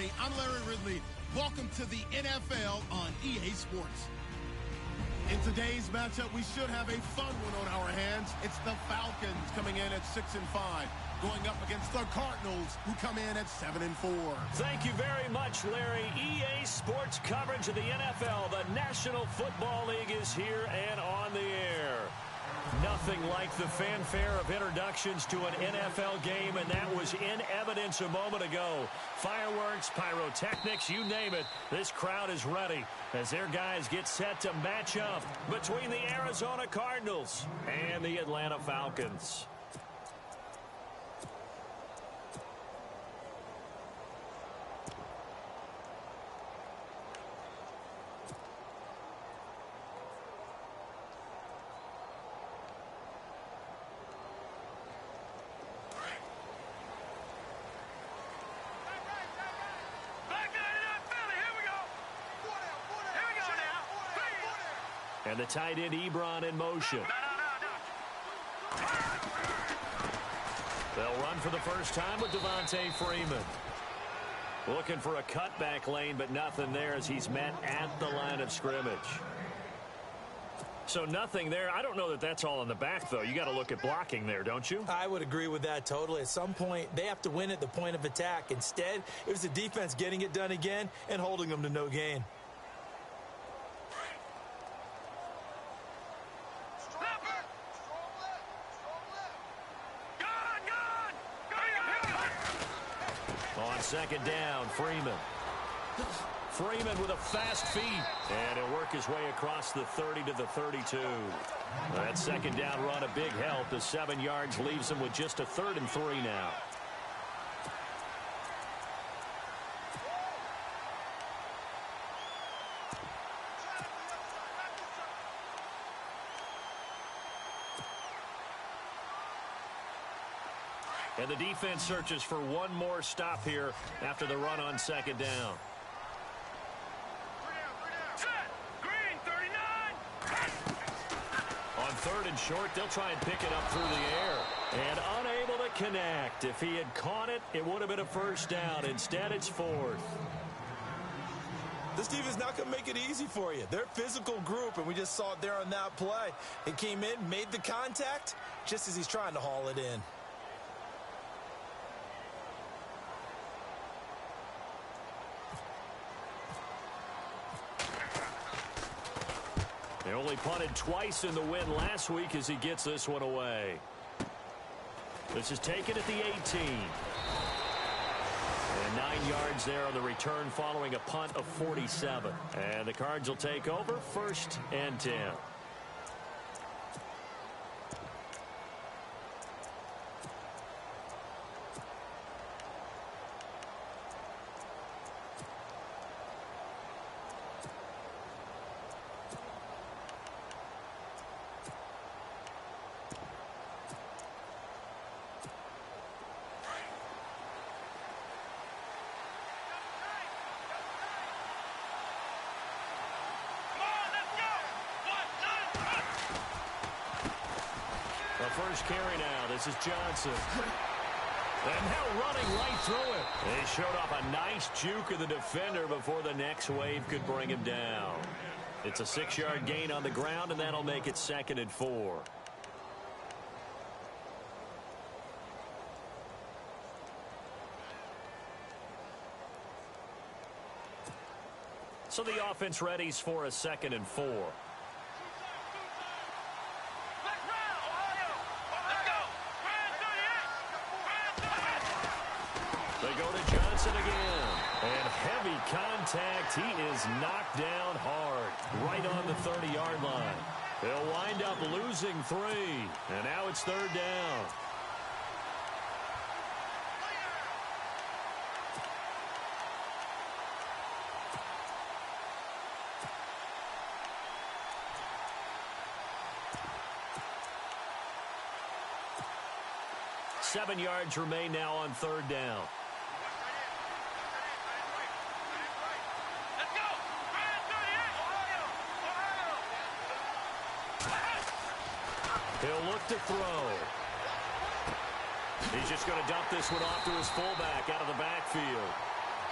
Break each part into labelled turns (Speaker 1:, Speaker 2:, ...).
Speaker 1: Hey, I'm Larry Ridley. Welcome to the NFL on EA Sports. In today's matchup, we should have a fun one on our hands. It's the Falcons coming in at 6-5, going up against the Cardinals, who come in at 7-4.
Speaker 2: Thank you very much, Larry. EA Sports coverage of the NFL. The National Football League is here and on the air. Nothing like the fanfare of introductions to an NFL game, and that was in evidence a moment ago. Fireworks, pyrotechnics, you name it. This crowd is ready as their guys get set to match up between the Arizona Cardinals and the Atlanta Falcons. And the tight end Ebron in motion. They'll run for the first time with Devontae Freeman. Looking for a cutback lane, but nothing there as he's met at the line of scrimmage. So nothing there. I don't know that that's all in the back, though. You got to look at blocking there, don't you?
Speaker 3: I would agree with that totally. At some point, they have to win at the point of attack. Instead, it was the defense getting it done again and holding them to no gain. On second down, Freeman. Freeman with a fast feet. And he'll work his way across the 30 to the 32. That second down run a big help. The 7 yards leaves him with just a 3rd and 3 now. And the defense searches for one more stop here after the run on second down.
Speaker 4: Green, 39.
Speaker 2: On 3rd and short, they'll try and pick it up through the air. And unable to connect. If he had caught it, it would have been a first down. Instead, it's 4th.
Speaker 3: This team is not going to make it easy for you. They're a physical group, and we just saw it there on that play. He came in, made the contact, just as he's trying to haul it in.
Speaker 2: They only punted twice in the win last week as he gets this one away. This is taken at the 18. And 9 yards there on the return following a punt of 47. And the Cards will take over 1st and 10. First carry now. This is Johnson. And now running right through it. They showed off a nice juke of the defender before the next wave could bring him down. It's a 6-yard gain on the ground, and that'll make it 2nd and 4. So the offense readies for a 2nd and 4. Again. And heavy contact. He is knocked down hard right on the 30-yard line. They'll wind up losing 3. And now it's 3rd down. Seven yards remain now on 3rd down. He'll look to throw. He's just going to dump this one off to his fullback out of the backfield.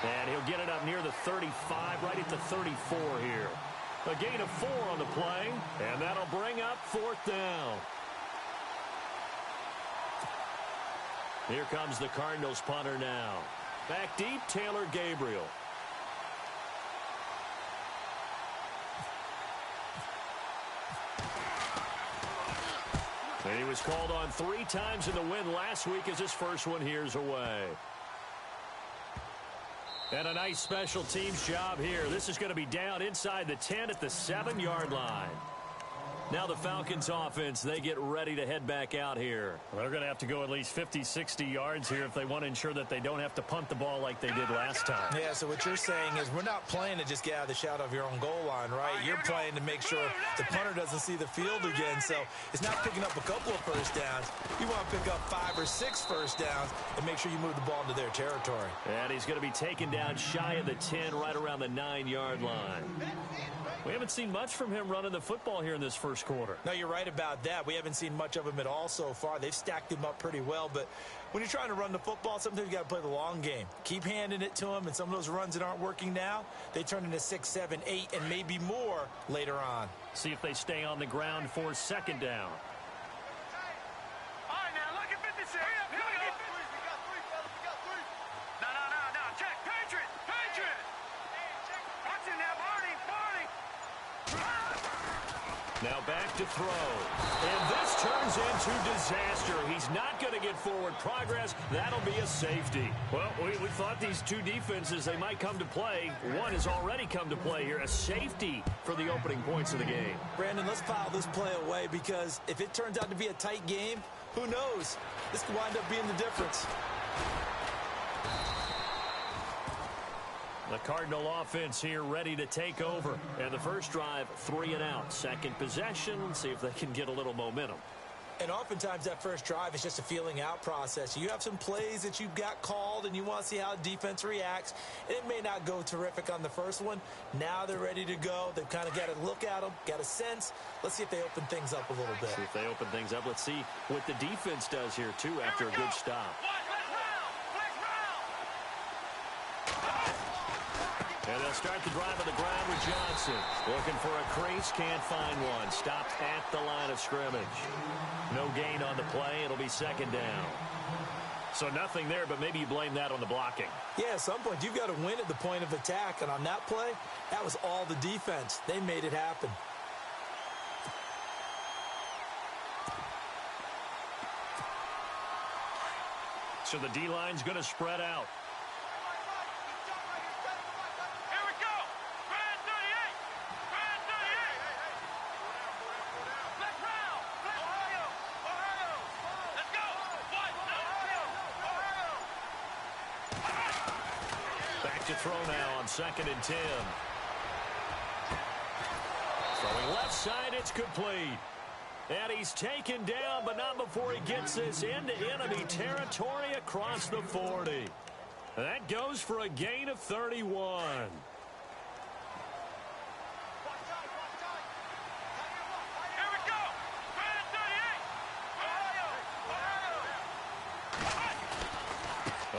Speaker 2: And he'll get it up near the 35, right at the 34 here. A gain of 4 on the play, and that'll bring up 4th down. Here comes the Cardinals punter now. Back deep, Taylor Gabriel. And he was called on 3 times in the win last week as his first one here's away. And a nice special teams job here. This is going to be down inside the 10 at the 7-yard line. Now the Falcons offense, they get ready to head back out here.
Speaker 3: Well, they're going to have to go at least 50, 60 yards here if they want to ensure that they don't have to punt the ball like they did last time.
Speaker 5: Yeah, so what you're saying is we're not playing to just get out of the shadow of your own goal line, right? You're playing to make sure the punter doesn't see the field again. So it's not picking up a couple of first downs. You want to pick up 5 or 6 first downs and make sure you move the ball into their territory.
Speaker 2: And he's going to be taken down shy of the 10, right around the 9-yard line. We haven't seen much from him running the football here in this first quarter.
Speaker 5: No, you're right about that. We haven't seen much of him at all so far. They've stacked him up pretty well, but when you're trying to run the football, sometimes you got to play the long game. Keep handing it to him, and some of those runs that aren't working now, they turn into 6, 7, 8, and maybe more later on.
Speaker 2: See if they stay on the ground for 2nd down.
Speaker 4: All right, now, look at 56. Here we go. We got 3, fellas. We got 3. No. Check. Patriot. Watch it now, Barney.
Speaker 2: Now back to throw. And this turns into disaster. He's not going to get forward progress. That'll be a safety. Well, we thought these two defenses, they might come to play. One has already come to play here. A safety for the opening points of the game.
Speaker 5: Brandon, let's file this play away because if it turns out to be a tight game, who knows? This could wind up being the difference.
Speaker 2: The Cardinal offense here ready to take over. And the first drive, 3 and out. Second possession, see if they can get a little momentum.
Speaker 5: And oftentimes that first drive is just a feeling out process. You have some plays that you've got called and you want to see how the defense reacts. It may not go terrific on the first one. Now they're ready to go. They've kind of got to look at them, got a sense. Let's see if they open things up a little bit.
Speaker 2: See if they open things up. Let's see what the defense does here, too, after a good stop. And they'll start the drive on the ground with Johnson. Looking for a crease, can't find one. Stopped at the line of scrimmage. No gain on the play. It'll be 2nd down. So nothing there, but maybe you blame that on the blocking.
Speaker 5: Yeah, at some point you've got to win at the point of attack. And on that play, that was all the defense. They made it happen.
Speaker 2: So the D-line's going to spread out. To throw now on 2nd and 10. Throwing left side, it's complete. And he's taken down, but not before he gets this into enemy territory across the 40. That goes for a gain of 31.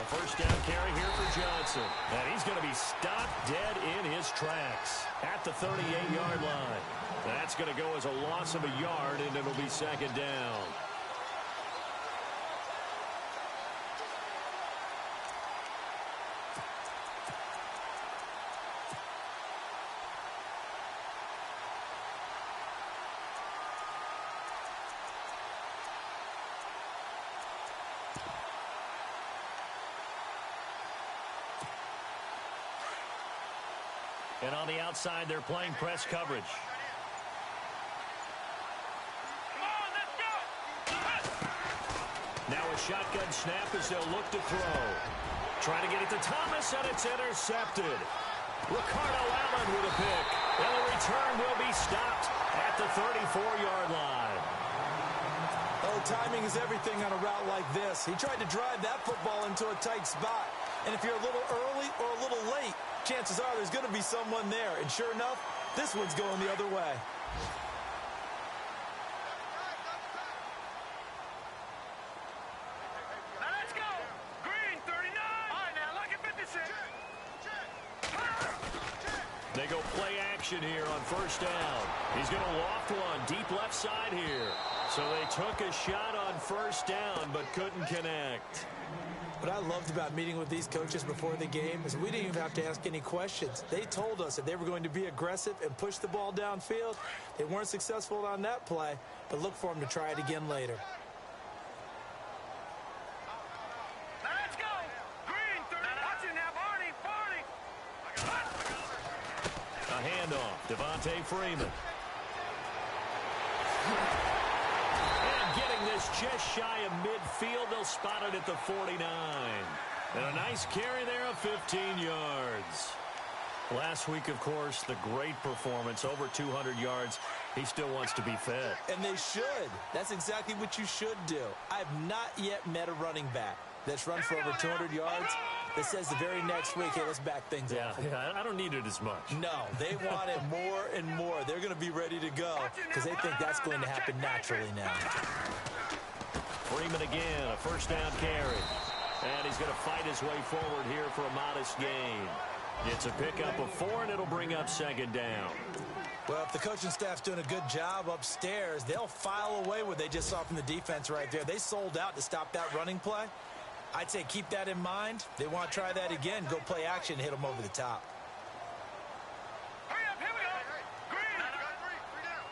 Speaker 2: First down carry here for Johnson. And he's going to be stopped dead in his tracks at the 38-yard line. That's going to go as a loss of a yard, and it'll be 2nd down. And on the outside, they're playing press coverage. Now a shotgun snap as they'll look to throw. Trying to get it to Thomas, and it's intercepted. Ricardo Allen with a pick. And the return will be stopped at the 34-yard line.
Speaker 5: Oh, timing is everything on a route like this. He tried to drive that football into a tight spot. And if you're a little early or a little late, chances are there's going to be someone there. And sure enough, this one's going the other way.
Speaker 4: Now let's go. Green, 39. All right, now look at 56.
Speaker 2: They go play action here on first down. He's going to loft one deep left side here. So they took a shot on first down but couldn't connect.
Speaker 5: What I loved about meeting with these coaches before the game is we didn't even have to ask any questions. They told us that they were going to be aggressive and push the ball downfield. They weren't successful on that play, but look for them to try it again later.
Speaker 4: Let's go. Green, watch it now, Barney.
Speaker 2: A handoff. Devontae Freeman. Getting this just shy of midfield. They'll spot it at the 49. And a nice carry there of 15 yards. Last week, of course, the great performance, over 200 yards. He still wants to be fed.
Speaker 5: And they should. That's exactly what you should do. I have not yet met a running back that's run for over 200 yards that says the very next week, hey, let's back things up.
Speaker 2: Yeah, I don't need it as much.
Speaker 5: No, they want it more and more. They're going to be ready to go because they think that's going to happen naturally now.
Speaker 2: Freeman again, a first down carry. And he's going to fight his way forward here for a modest gain. It's a pickup of 4, and it'll bring up second down.
Speaker 5: Well, if the coaching staff's doing a good job upstairs, they'll file away what they just saw from the defense right there. They sold out to stop that running play. I'd say keep that in mind. They want to try that again. Go play action and hit them over the top.
Speaker 4: Hurry up, here we go. Green. Three down.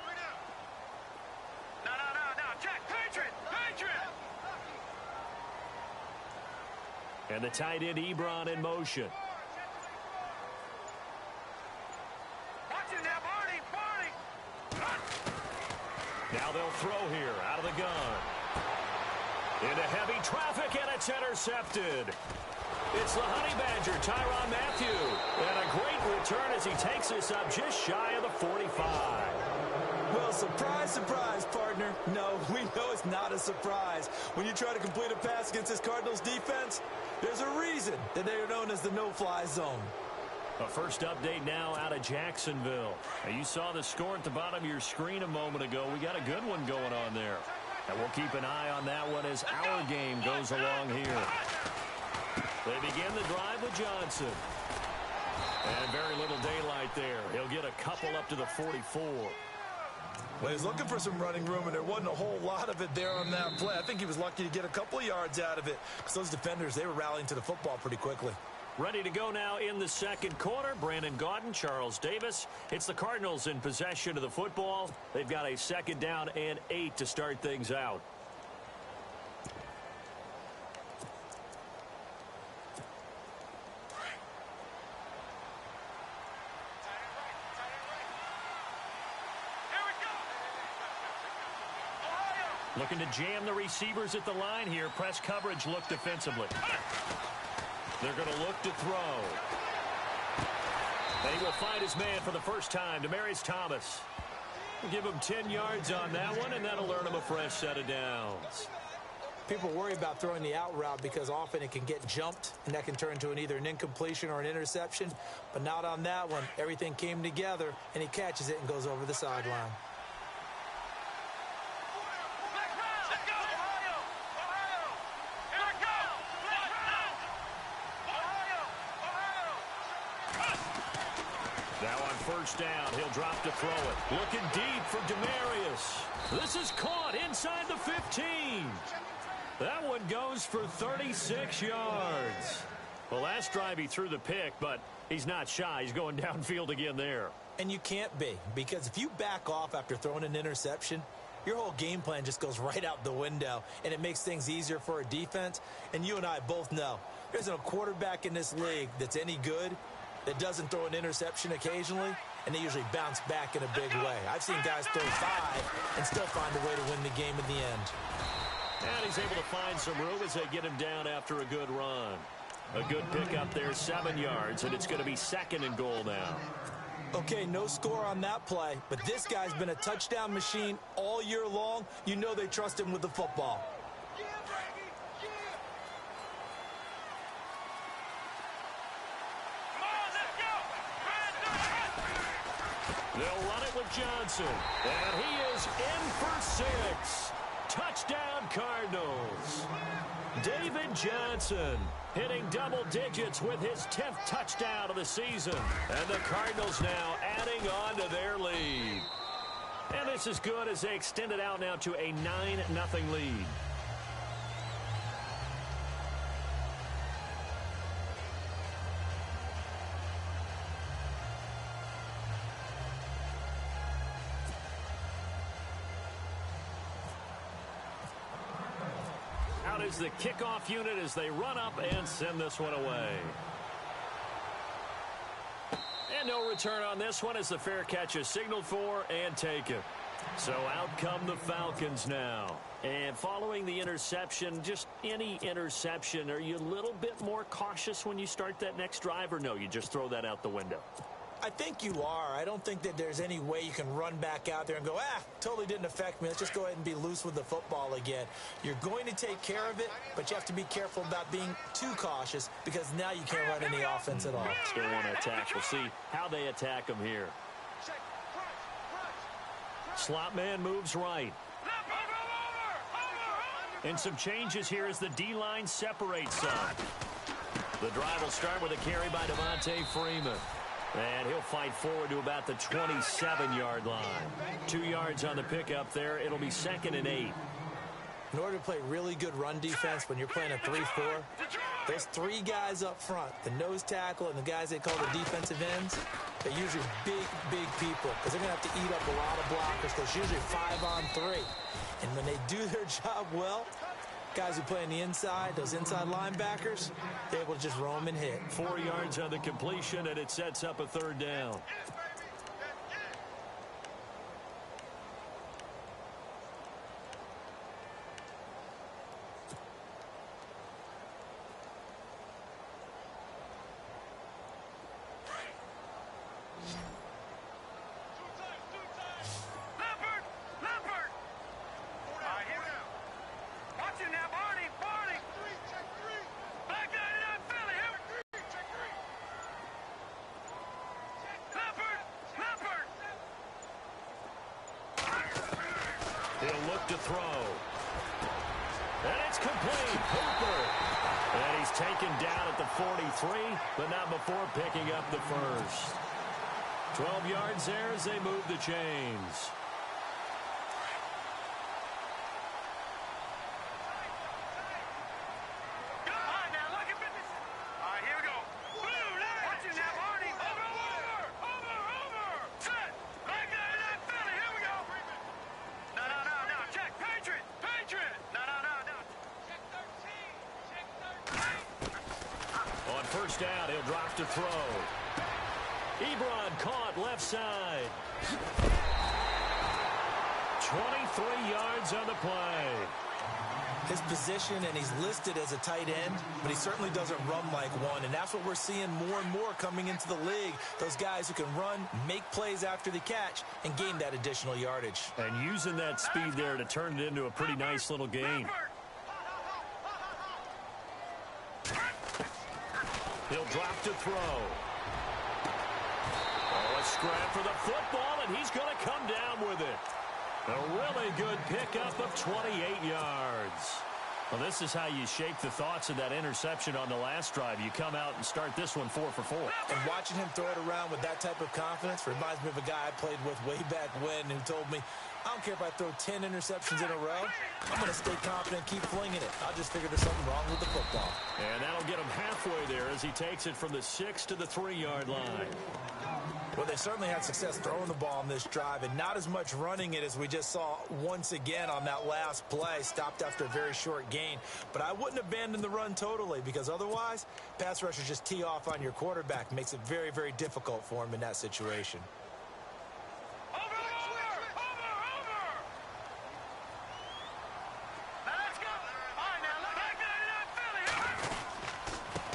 Speaker 4: No, check. Patriot.
Speaker 2: And the tight end, Ebron, in motion.
Speaker 4: Watch it now, Barney.
Speaker 2: Now they'll throw here out of the gun. Into heavy traffic, and it's intercepted. It's the Honey Badger, Tyrann Mathieu. And a great return as he takes us up just shy of the 45.
Speaker 5: Well, surprise, surprise, partner. No, we know it's not a surprise. When you try to complete a pass against this Cardinals defense, there's a reason that they are known as the no-fly zone.
Speaker 2: A first update now out of Jacksonville. Now, you saw the score at the bottom of your screen a moment ago. We got a good one going on there. And we'll keep an eye on that one as our game goes along here. They begin the drive with Johnson. And very little daylight there. He'll get a couple up to the 44.
Speaker 5: Well, he's looking for some running room, and there wasn't a whole lot of it there on that play. I think he was lucky to get a couple of yards out of it because those defenders, they were rallying to the football pretty quickly.
Speaker 2: Ready to go now in the second quarter. Brandon Gaudin, Charles Davis. It's the Cardinals in possession of the football. They've got a second down and 8 to start things out. Looking to jam the receivers at the line here. Press coverage look defensively. They're going to look to throw. They will find his man for the first time, Demaryius Thomas. We'll give him 10 yards on that one, and that'll earn him a fresh set of downs.
Speaker 5: People worry about throwing the out route because often it can get jumped, and that can turn into either an incompletion or an interception. But not on that one. Everything came together, and he catches it and goes over the sideline.
Speaker 2: Now on first down, he'll drop to throw it. Looking deep for Demaryius. This is caught inside the 15. That one goes for 36 yards. Well, last drive he threw the pick, but he's not shy. He's going downfield again there.
Speaker 5: And you can't be, because if you back off after throwing an interception, your whole game plan just goes right out the window, and it makes things easier for a defense. And you and I both know there's no quarterback in this league that's any good that doesn't throw an interception occasionally, and they usually bounce back in a big way. I've seen guys throw 5 and still find a way to win the game in the end.
Speaker 2: And he's able to find some room as they get him down after a good run. A good pickup there, 7 yards, and it's going to be second and goal now.
Speaker 5: Okay, no score on that play, but this guy's been a touchdown machine all year long. You know they trust him with the football.
Speaker 2: They'll run it with Johnson, and he is in for 6. Touchdown, Cardinals. David Johnson hitting double digits with his 10th touchdown of the season. And the Cardinals now adding on to their lead. And this is good as they extend it out now to a 9-0 lead. Out is the kickoff unit as they run up and send this one away. And no return on this one as the fair catch is signaled for and taken. So out come the Falcons now. And following the interception, just any interception, are you a little bit more cautious when you start that next drive, or no, you just throw that out the window?
Speaker 5: I think you are. I don't think that there's any way you can run back out there and go, totally didn't affect me. Let's just go ahead and be loose with the football again. You're going to take care of it, but you have to be careful about being too cautious because now you can't run any offense at all.
Speaker 2: Still want to attack. We'll see how they attack them here. Slot man moves right. And some changes here as the D-line separates some. The drive will start with a carry by Devontae Freeman. And he'll fight forward to about the 27-yard line. 2 yards on the pickup there. It'll be 2nd and 8.
Speaker 5: In order to play really good run defense when you're playing a 3-4, those 3 guys up front, the nose tackle and the guys they call the defensive ends, they're usually big people because they're going to have to eat up a lot of blockers because it's usually 5-on-3. And when they do their job well, guys who play on the inside, those inside linebackers, they're able to just roam and hit.
Speaker 2: 4 yards on the completion, and it sets up a 3rd down. He'll look to throw. And it's complete. Hooper. And he's taken down at the 43, but not before picking up the first. 12 yards there as they move the chains. First down, he'll drop to throw. Ebron caught left side. 23 yards on the play.
Speaker 5: His position, and he's listed as a tight end, but he certainly doesn't run like one, and that's what we're seeing more and more coming into the league. Those guys who can run, make plays after the catch, and gain that additional yardage.
Speaker 2: And using that speed there to turn it into a pretty nice little gain. He'll drop to throw. Oh, a scrap for the football, and he's going to come down with it. A really good pickup of 28 yards. Well, this is how you shake the thoughts of that interception on the last drive. You come out and start this one 4 for 4.
Speaker 5: And watching him throw it around with that type of confidence reminds me of a guy I played with way back when who told me, I don't care if I throw 10 interceptions in a row. I'm going to stay confident, keep flinging it. I'll just figure there's something wrong with the football.
Speaker 2: And that'll get him halfway there as he takes it from the 6 to the 3-yard line.
Speaker 5: Well, they certainly had success throwing the ball on this drive and not as much running it as we just saw once again on that last play. Stopped after a very short gain. But I wouldn't abandon the run totally because otherwise, pass rushers just tee off on your quarterback. Makes it very, very difficult for him in that situation.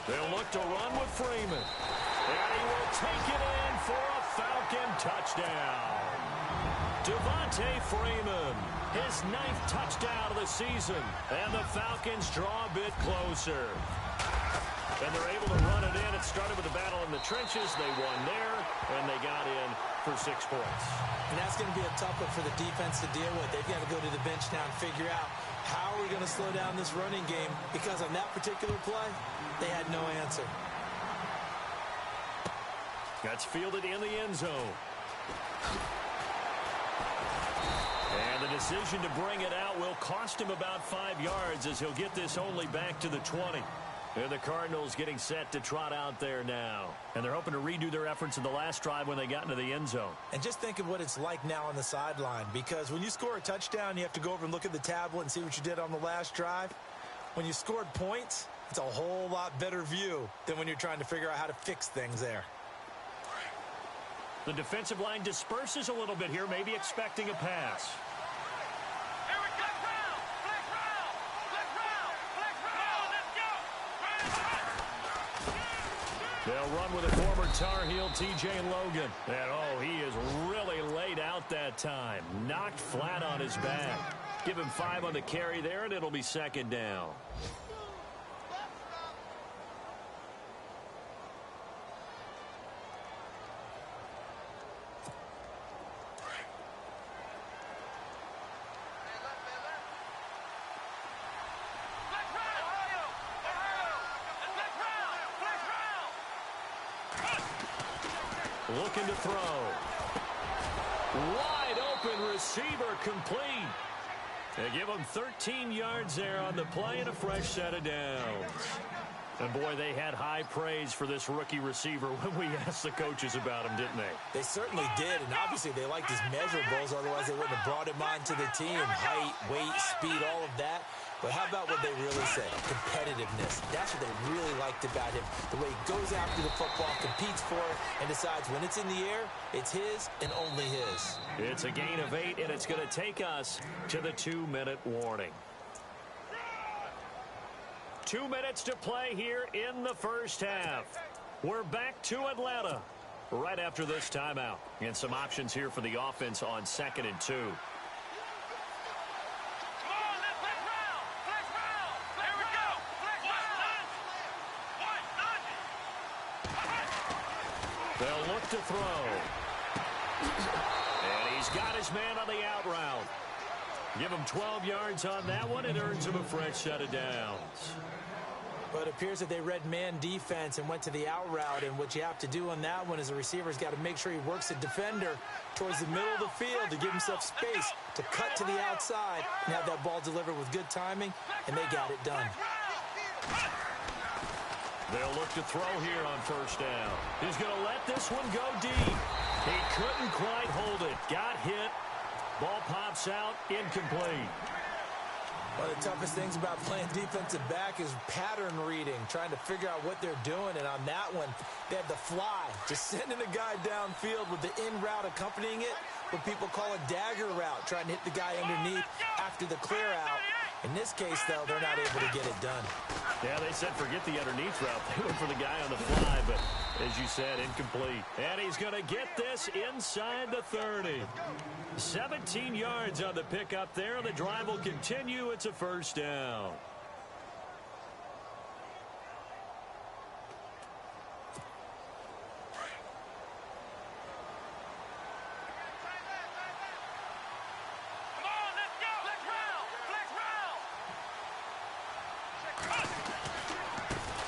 Speaker 2: They'll look to run with Freeman. And he will take it in for a Falcon touchdown. Devontae Freeman, his 9th touchdown of the season. And the Falcons draw a bit closer. And they're able to run it in. It started with a battle in the trenches. They won there, and they got in for 6 points.
Speaker 5: And that's going to be a tough one for the defense to deal with. They've got to go to the bench now and figure out how are we going to slow down this running game? Because on that particular play, they had no answer.
Speaker 2: That's fielded in the end zone. And the decision to bring it out will cost him about 5 yards as he'll get this only back to the 20. And the Cardinals getting set to trot out there now. And they're hoping to redo their efforts in the last drive when they got into the end zone.
Speaker 5: And just think of what it's like now on the sideline, because when you score a touchdown, you have to go over and look at the tablet and see what you did on the last drive. When you scored points, it's a whole lot better view than when you're trying to figure out how to fix things there.
Speaker 2: The defensive line disperses a little bit here, maybe expecting a pass. They'll run with a former Tar Heel, T.J. Logan. And, oh, he is really laid out that time. Knocked flat on his back. Give him 5 on the carry there, and it'll be second down. Looking to throw. Wide open receiver complete. They give him 13 yards there on the play and a fresh set of downs. And, boy, they had high praise for this rookie receiver when we asked the coaches about him, didn't they?
Speaker 5: They certainly did, and obviously they liked his measurables, otherwise they wouldn't have brought him onto the team. Height, weight, speed, all of that. But how about what they really said? Competitiveness. That's what they really liked about him. The way he goes after the football, competes for it, and decides when it's in the air, it's his and only his.
Speaker 2: It's a gain of 8, and it's going to take us to the 2-minute warning. 2 minutes to play here in the first half. We're back to Atlanta right after this timeout. And some options here for the offense on 2nd and 2. They'll look to throw. And he's got his man on the out route. Give him 12 yards on that one. It earns him a fresh set of downs.
Speaker 5: But it appears that they read man defense and went to the out route. And what you have to do on that one is the receiver's got to make sure he works the defender towards the middle of the field to give himself space to cut to the outside and have that ball delivered with good timing. And they got it done.
Speaker 2: They'll look to throw here on first down. He's going to let this one go deep. He couldn't quite hold it. Got hit. Ball pops out. Incomplete.
Speaker 5: One of the toughest things about playing defensive back is pattern reading, trying to figure out what they're doing. And on that one, they had the fly, just sending a guy downfield with the in route accompanying it, what people call a dagger route, trying to hit the guy underneath after the clear out. In this case, though, they're not able to get it done.
Speaker 2: Yeah, they said forget the underneath route. They went for the guy on the fly, but as you said, incomplete. And he's going to get this inside the 30. 17 yards on the pickup there. The drive will continue. It's a first down.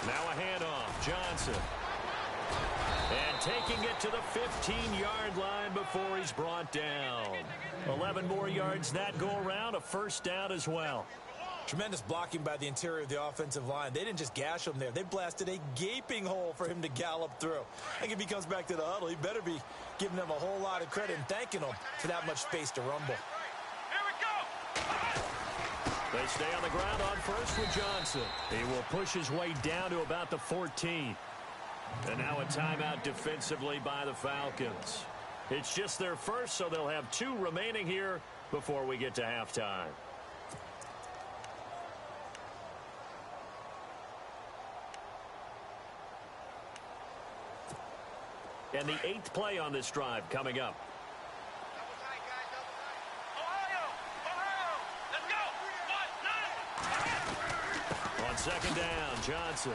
Speaker 2: Now a handoff. Johnson. And taking it to the 15-yard line before he's brought down. 11 more yards that go around. A first down as well.
Speaker 5: Tremendous blocking by the interior of the offensive line. They didn't just gash him there. They blasted a gaping hole for him to gallop through. I think if he comes back to the huddle, he better be giving them a whole lot of credit and thanking them for that much space to rumble.
Speaker 2: They stay on the ground on first with Johnson. He will push his way down to about the 14. And now a timeout defensively by the Falcons. It's just their first, so they'll have 2 remaining here before we get to halftime. And the 8th play on this drive coming up. On second down, Johnson.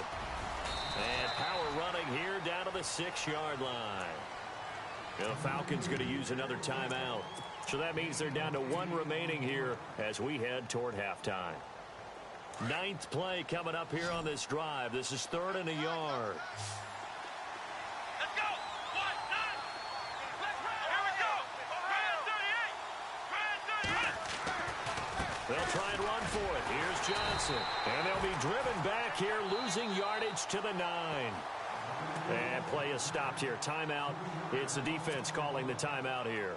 Speaker 2: And power running here down to the 6-yard line. The Falcons going to use another timeout. So that means they're down to 1 remaining here as we head toward halftime. 9th play coming up here on this drive. This is 3rd and a yard.
Speaker 4: Let's go. 1, 9. Let's run. Here we go. Grand 38. Grand 38.
Speaker 2: They'll try and run for it. Here's Johnson. And they'll be driven back here, losing yardage to the 9. And play is stopped here. Timeout. It's the defense calling the timeout here.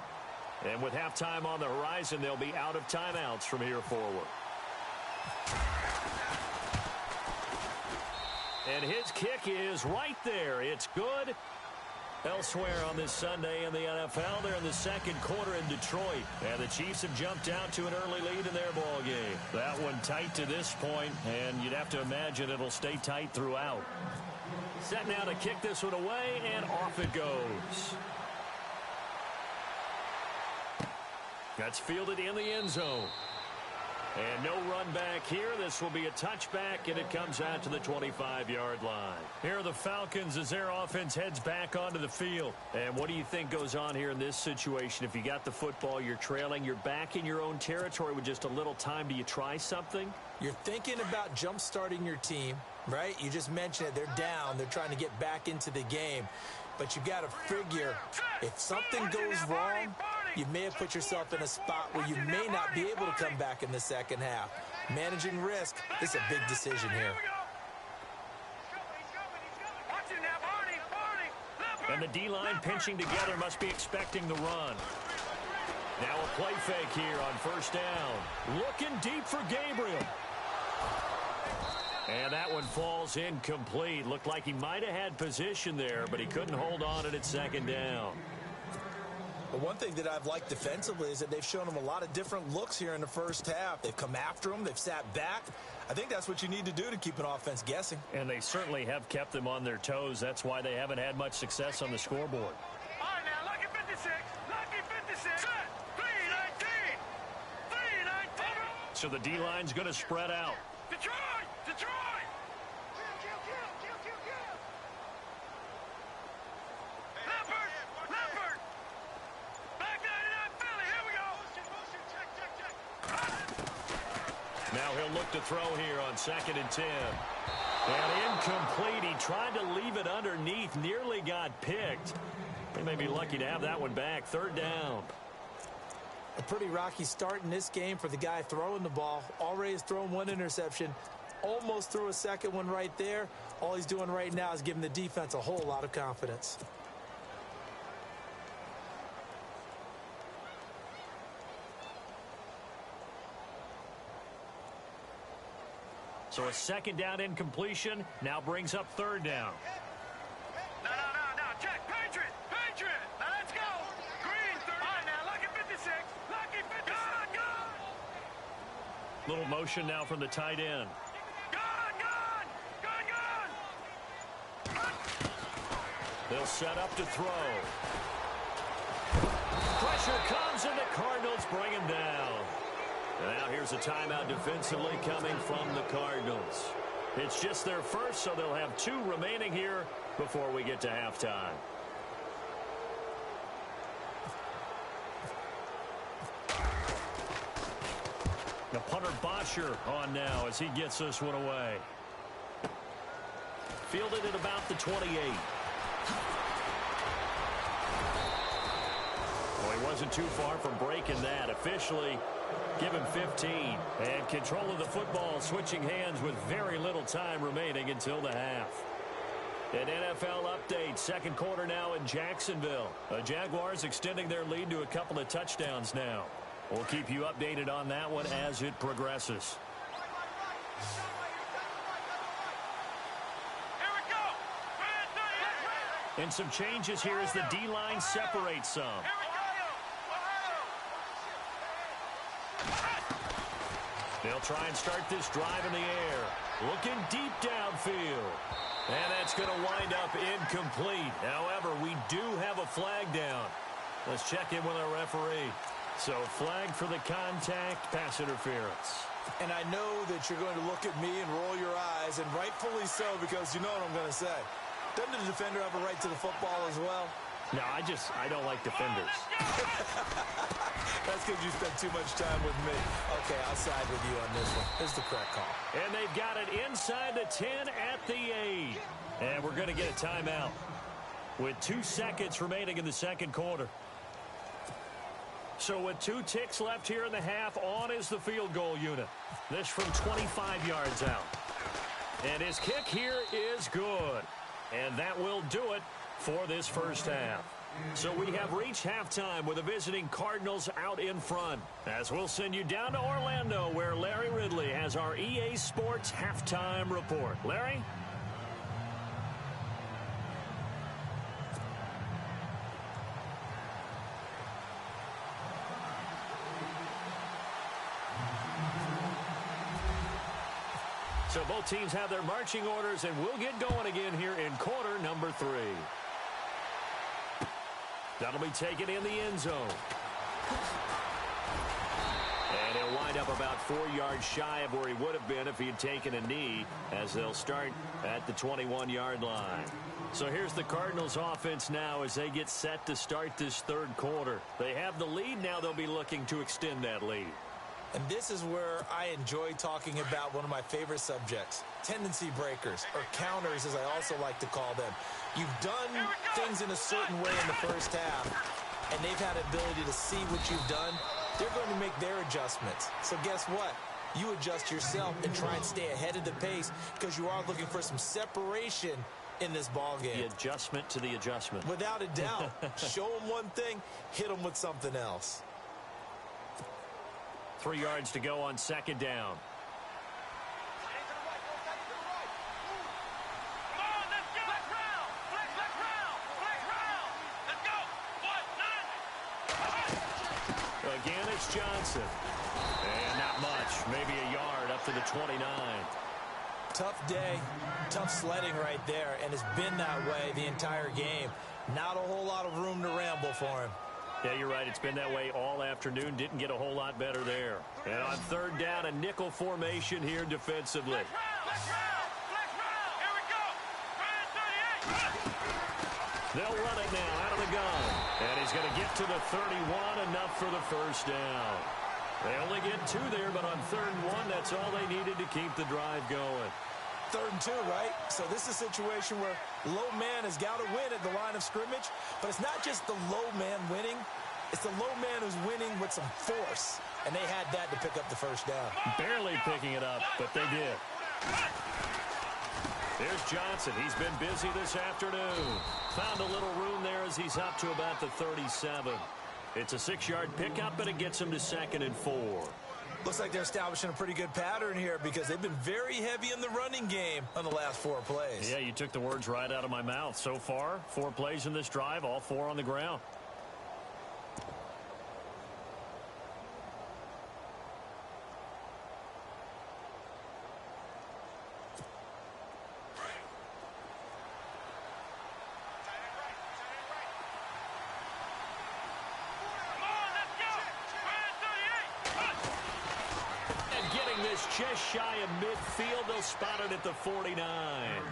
Speaker 2: And with halftime on the horizon, they'll be out of timeouts from here forward. And his kick is right there. It's good. Elsewhere on this Sunday in the NFL, they're in the 2nd quarter in Detroit. And the Chiefs have jumped out to an early lead in their ball game. That one tight to this point, and you'd have to imagine it'll stay tight throughout. Set now to kick this one away, and off it goes. That's fielded in the end zone. And no run back here. This will be a touchback, and it comes out to the 25-yard line. Here are the Falcons as their offense heads back onto the field. And what do you think goes on here in this situation? If you got the football, you're trailing, you're back in your own territory with just a little time. Do you try something?
Speaker 5: You're thinking about jump-starting your team, right? You just mentioned it. They're down. They're trying to get back into the game. But you got to figure if something goes wrong, you may have put yourself in a spot where you may not be able to come back in the second half. Managing risk is a big decision here.
Speaker 2: And the D-line pinching together must be expecting the run. Now a play fake here on 1st down. Looking deep for Gabriel. And that one falls incomplete. Looked like he might have had position there, but he couldn't hold on at 2nd down.
Speaker 5: But one thing that I've liked defensively is that they've shown them a lot of different looks here in the first half. They've come after them. They've sat back. I think that's what you need to do to keep an offense guessing.
Speaker 2: And they certainly have kept them on their toes. That's why they haven't had much success on the scoreboard.
Speaker 4: All right, now, lucky 56. Lucky 56. 319. 319.
Speaker 2: So the D-line's going to spread out.
Speaker 4: Detroit! Detroit! Leopard! Leopard! Back 99 Philly, here we go!
Speaker 2: Now he'll look to throw here on 2nd and 10. And incomplete. He tried to leave it underneath. Nearly got picked. They may be lucky to have that one back. 3rd down.
Speaker 5: A pretty rocky start in this game for the guy throwing the ball. Already has thrown 1 interception. Almost threw a 2nd one right there. All he's doing right now is giving the defense a whole lot of confidence.
Speaker 2: So a 2nd down incompletion now brings up 3rd down.
Speaker 4: No. Check. Patriot. Now let's go. Green. All right, now, lucky 56. Lucky 56. Gun.
Speaker 2: Little motion now from the tight end.
Speaker 4: Gun.
Speaker 2: They'll set up to throw. Pressure comes, and the Cardinals bring him down. And now here's a timeout defensively coming from the Cardinals. It's just their first, so they'll have 2 remaining here before we get to halftime. The punter Bosher on now as he gets this one away. Fielded at about the 28. Well, he wasn't too far from breaking that. Officially, give him 15. And control of the football switching hands with very little time remaining until the half. An NFL update. 2nd quarter now in Jacksonville. The Jaguars extending their lead to a couple of touchdowns now. We'll keep you updated on that one as it progresses.
Speaker 4: Here we go.
Speaker 2: And some changes here as the D-line separates some.
Speaker 4: Here we go.
Speaker 2: They'll try and start this drive in the air. Looking deep downfield. And that's going to wind up incomplete. However, we do have a flag down. Let's check in with our referee. So flag for the contact, pass interference.
Speaker 5: And I know that you're going to look at me and roll your eyes, and rightfully so, because you know what I'm going to say. Doesn't the defender have a right to the football as well?
Speaker 3: No, I don't like defenders.
Speaker 5: That's because you spent too much time with me. Okay, I'll side with you on this one. This is the correct call.
Speaker 3: And they've got it inside the 10 at the 8. And we're going to get a timeout with 2 seconds remaining in the second quarter. So with 2 ticks left here in the half, on is the field goal unit. This from 25 yards out. And his kick here is good. And that will do it for this first half. So we have reached halftime with the visiting Cardinals out in front. As we'll send you down to Orlando, where Larry Ridley has our EA Sports halftime report. Larry? So both teams have their marching orders, and we'll get going again here in quarter number 3. That'll be taken in the end zone. And he'll wind up about 4 yards shy of where he would have been if he had taken a knee, as they'll start at the 21-yard line. So here's the Cardinals offense now as they get set to start this third quarter. They have the lead. Now they'll be looking to extend that lead.
Speaker 5: And this is where I enjoy talking about one of my favorite subjects, tendency breakers, or counters as I also like to call them. You've done things in a certain way in the first half, and they've had the ability to see what you've done. They're going to make their adjustments. So guess what? You adjust yourself and try and stay ahead of the pace because you are looking for some separation in this ball game.
Speaker 3: The adjustment to the adjustment.
Speaker 5: Without a doubt. Show them one thing, hit them with something else.
Speaker 3: 3 yards to go on second down. Again, it's Johnson. And not much. Maybe a yard up to the 29.
Speaker 5: Tough day, tough sledding right there, and it's been that way the entire game. Not a whole lot of room to ramble for him.
Speaker 3: Yeah, you're right. It's been that way all afternoon. Didn't get a whole lot better there. And on third down, a nickel formation here defensively.
Speaker 4: Here we go.
Speaker 3: They'll run it now out of the gun. And he's going to get to the 31, enough for the first down. They only get 2 there, but on third and 1, that's all they needed to keep the drive going.
Speaker 5: 3rd and 2, right? So this is a situation where low man has got to win at the line of scrimmage, but it's not just the low man winning. It's the low man who's winning with some force, and they had that to pick up the first down.
Speaker 3: Barely picking it up, but they did. There's Johnson. He's been busy this afternoon. Found a little room there as he's up to about the 37. It's a 6-yard pickup, but it gets him to 2nd and 4.
Speaker 5: Looks like they're establishing a pretty good pattern here because they've been very heavy in the running game on the last 4 plays.
Speaker 3: Yeah, you took the words right out of my mouth. So far, 4 plays in this drive, all 4 on the ground. Just shy of midfield. They'll spot it at the 49.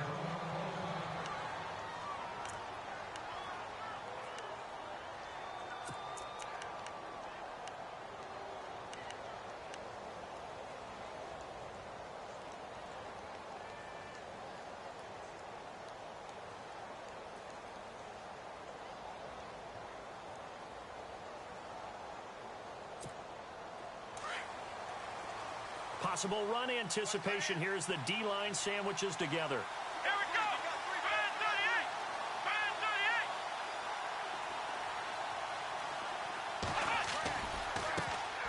Speaker 3: Possible run anticipation here as the D-line sandwiches together.
Speaker 4: Here we go. Brand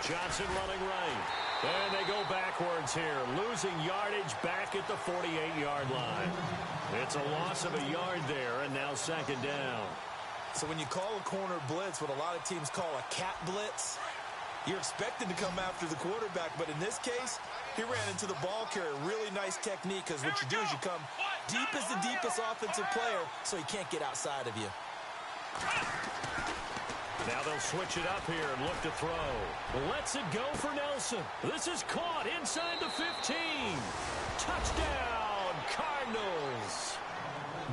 Speaker 4: 38.
Speaker 3: Johnson running right. And they go backwards here, losing yardage back at the 48-yard line. It's a loss of a yard there, and now 2nd down.
Speaker 5: So when you call a corner blitz, what a lot of teams call a cat blitz, you're expected to come after the quarterback, but in this case, he ran into the ball carrier. Really nice technique, because what you do is you come deep as the deepest offensive player, so he can't get outside of you.
Speaker 3: Now they'll switch it up here and look to throw. Lets it go for Nelson. This is caught inside the 15. Touchdown, Cardinals.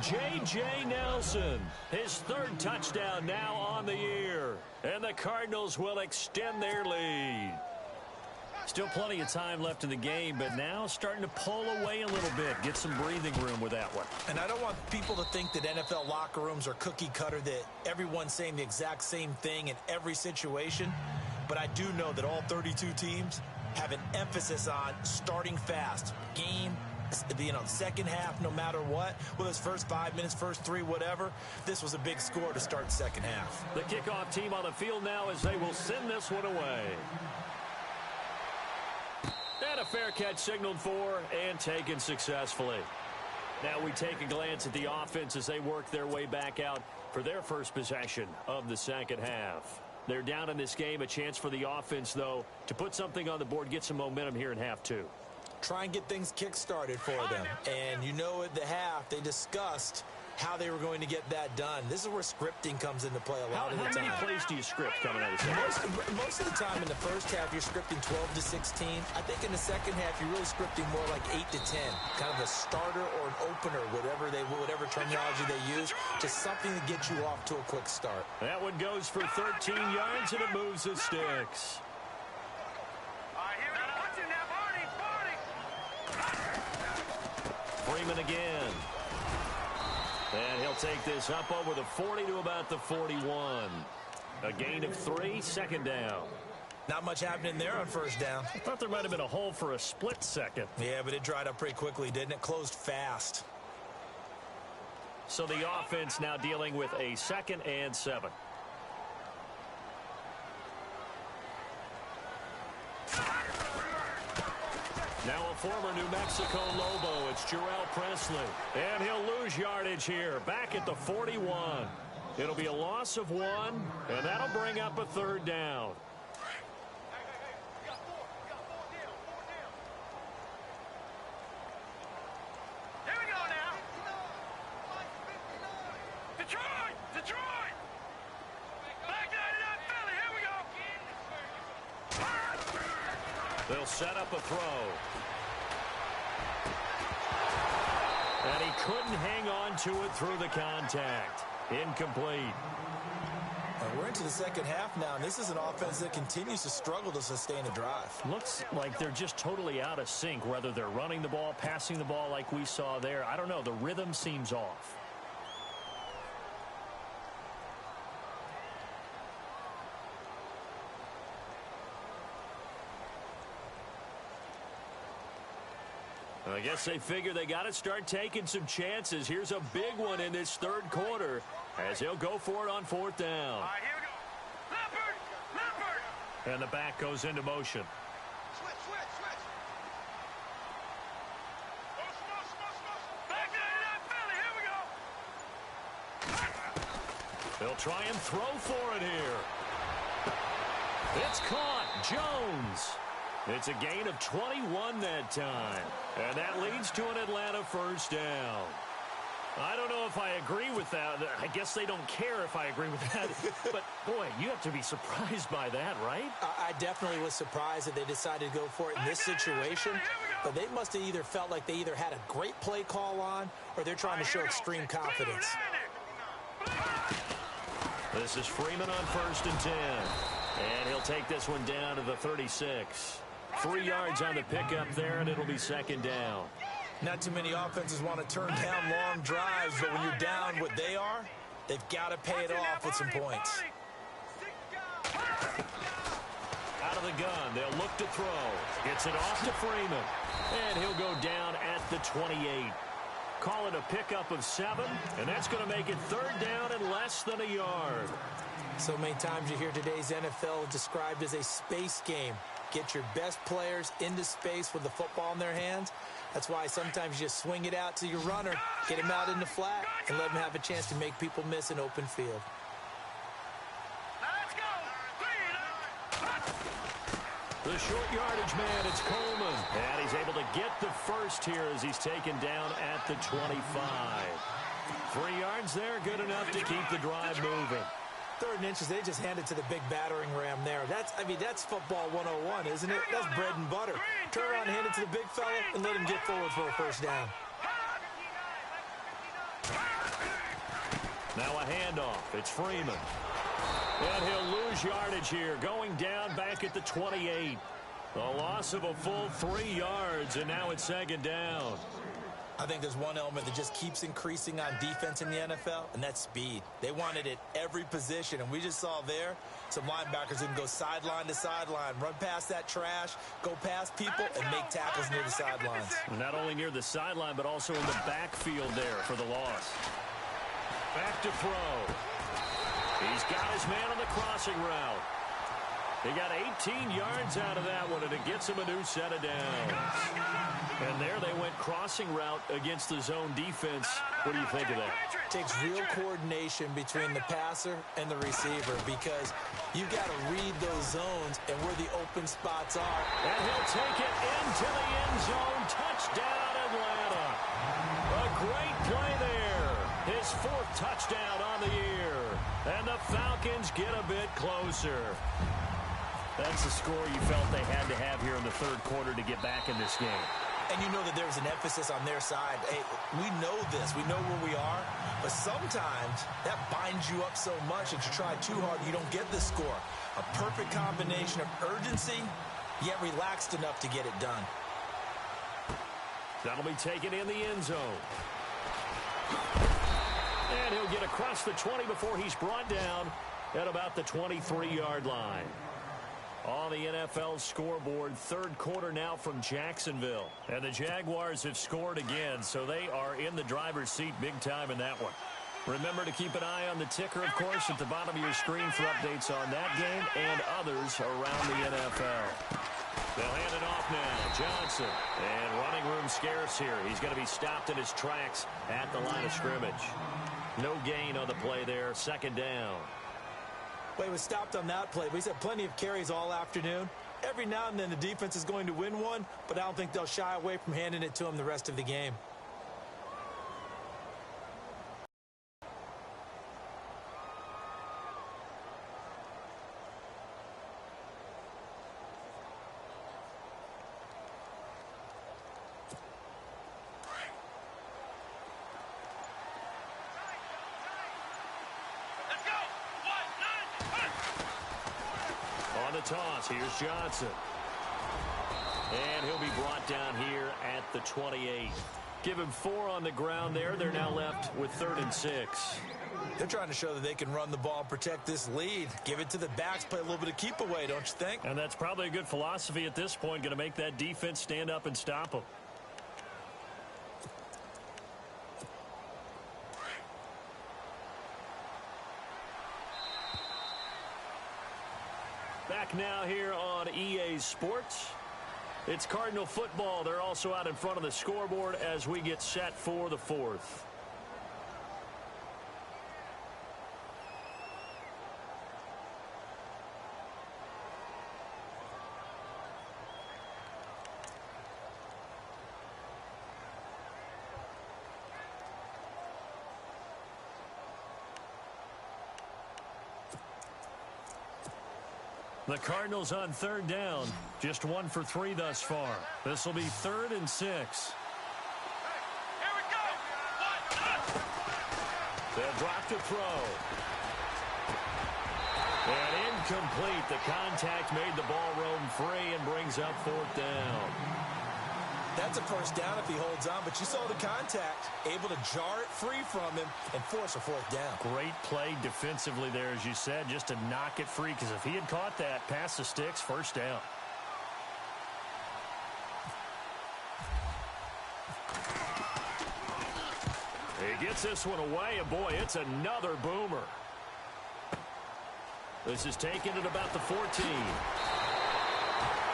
Speaker 2: J.J. Nelson, his third touchdown now on the year. And the Cardinals will extend their lead. Still plenty of time left in the game, but now starting to pull away a little bit. Get some breathing room with that one.
Speaker 5: And I don't want people to think that NFL locker rooms are cookie cutter, that everyone's saying the exact same thing in every situation. But I do know that all 32 teams have an emphasis on starting fast. Game, second half, no matter what. Whether it's first 5 minutes, first 3, whatever. This was a big score to start second half.
Speaker 2: The kickoff team on the field now as they will send this one away. And a fair catch signaled for and taken successfully. Now we take a glance at the offense as they work their way back out for their first possession of the second half. They're down in this game. A chance for the offense, though, to put something on the board, get some momentum here in half two.
Speaker 5: Try and get things kick-started for them. And you know at the half, they discussed how they were going to get that done. This is where scripting comes into play a lot of the time.
Speaker 2: How many plays do you script coming out of the second half?
Speaker 5: Most of the time in the first half, you're scripting 12 to 16. I think in the second half, you're really scripting more like 8 to 10. Kind of a starter or an opener, whatever terminology they use, just something to get you off to a quick start.
Speaker 2: That one goes for 13 yards, and it moves the sticks. Freeman again. And he'll take this up over the 40 to about the 41. A gain of 3, second down.
Speaker 5: Not much happening there on first down.
Speaker 2: I thought there might have been a hole for a split second.
Speaker 5: Yeah, but it dried up pretty quickly, didn't it? Closed fast.
Speaker 2: So the offense now dealing with a 2nd and 7. Now a former New Mexico Lobo, it's Jarrell Presley. And he'll lose yardage here, back at the 41. It'll be a loss of 1, and that'll bring up a 3rd down.
Speaker 4: Here we go now. Detroit! Back 99 Philly, here we go.
Speaker 2: They'll set up a throw. And he couldn't hang on to it through the contact. Incomplete.
Speaker 5: We're into the second half now, and this is an offense that continues to struggle to sustain a drive.
Speaker 2: Looks like they're just totally out of sync, whether they're running the ball, passing the ball like we saw there. I don't know. The rhythm seems off. I guess they figure they got to start taking some chances. Here's a big one in this 3rd quarter as he'll go for it on 4th down.
Speaker 4: All right, here we go. Leopard!
Speaker 2: And the back goes into motion.
Speaker 4: Switch. Back 99 Philly, here we go.
Speaker 2: They'll try and throw for it here. It's caught. Jones. It's a gain of 21 that time. And that leads to an Atlanta 1st down. I don't know if I agree with that. I guess they don't care if I agree with that. But, boy, you have to be surprised by that, right?
Speaker 5: I definitely was surprised that they decided to go for it in this situation. But they must have either felt like they either had a great play call on or they're trying to show extreme confidence.
Speaker 2: This is Freeman on 1st and 10. And he'll take this one down to the 36. 3 yards on the pickup there, and it'll be 2nd down.
Speaker 5: Not too many offenses want to turn down long drives, but when you're down what they are, they've got to pay it off with some points.
Speaker 2: Out of the gun, they'll look to throw. Gets it off to Freeman, and he'll go down at the 28. Call it a pickup of 7, and that's going to make it 3rd down and less than a yard.
Speaker 5: So many times you hear today's NFL described as a space game. Get your best players into space with the football in their hands. That's why sometimes you just swing it out to your runner, get him out in the flat, and let him have a chance to make people miss an open field.
Speaker 4: Let's go.
Speaker 2: The short yardage man, it's Coleman. And he's able to get the first here as he's taken down at the 25. 3 yards there, good enough to keep the drive moving.
Speaker 5: 3rd and inches, they just hand it to the big battering ram there. That's football 101, isn't it? That's bread and butter. Turn around and hand it to the big fella and let him get forward for a 1st down.
Speaker 2: Now a handoff. It's Freeman. And he'll lose yardage here, going down back at the 28. A loss of a full 3 yards, and now it's second down.
Speaker 5: I think there's one element that just keeps increasing on defense in the NFL, and that's speed. They want it at every position, and we just saw there some linebackers who can go sideline to sideline, run past that trash, go past people, and make tackles near the sidelines.
Speaker 2: Not only near the sideline, but also in the backfield there for the loss. Back to throw. He's got his man on the crossing route. He got 18 yards out of that one, and it gets him a new set of downs. And there they went crossing route against the zone defense. What do you think of that?
Speaker 5: It takes real coordination between the passer and the receiver because you've got to read those zones and where the open spots are.
Speaker 2: And he'll take it into the end zone. Touchdown, Atlanta. A great play there. His 4th touchdown on the year. And the Falcons get a bit closer. That's the score you felt they had to have here in the 3rd quarter to get back in this game.
Speaker 5: And you know that there's an emphasis on their side. Hey, we know this. We know where we are. But sometimes that binds you up so much that you try too hard, you don't get the score. A perfect combination of urgency, yet relaxed enough to get it done.
Speaker 2: That'll be taken in the end zone. And he'll get across the 20 before he's brought down at about the 23-yard line. On the NFL scoreboard, 3rd quarter now from Jacksonville. And the Jaguars have scored again, so they are in the driver's seat big time in that one. Remember to keep an eye on the ticker, of course, at the bottom of your screen for updates on that game and others around the NFL. They'll hand it off now. Johnson. And running room scarce here. He's going to be stopped in his tracks at the line of scrimmage. No gain on the play there. 2nd down.
Speaker 5: Well, he was stopped on that play, but he's had plenty of carries all afternoon. Every now and then the defense is going to win one, but I don't think they'll shy away from handing it to him the rest of the game.
Speaker 2: Toss. Here's Johnson. And he'll be brought down here at the 28. Give him 4 on the ground there. They're now left with 3rd and 6.
Speaker 5: They're trying to show that they can run the ball and protect this lead. Give it to the backs, play a little bit of keep away, don't you think?
Speaker 2: And that's probably a good philosophy at this point. Going to make that defense stand up and stop them. Back now here on EA Sports. It's Cardinal football. They're also out in front of the scoreboard as we get set for the 4th. The Cardinals on 3rd down. Just 1 for 3 thus far. This will be 3rd and 6.
Speaker 4: Here we go.
Speaker 2: They'll drop to throw. And incomplete. The contact made the ball roam free and brings up 4th down.
Speaker 5: That's a 1st down if he holds on, but you saw the contact, able to jar it free from him and force a 4th down.
Speaker 2: Great play defensively there, as you said, just to knock it free, because if he had caught that, past the sticks, 1st down. He gets this one away, and boy, it's another boomer. This is taken at about the 14.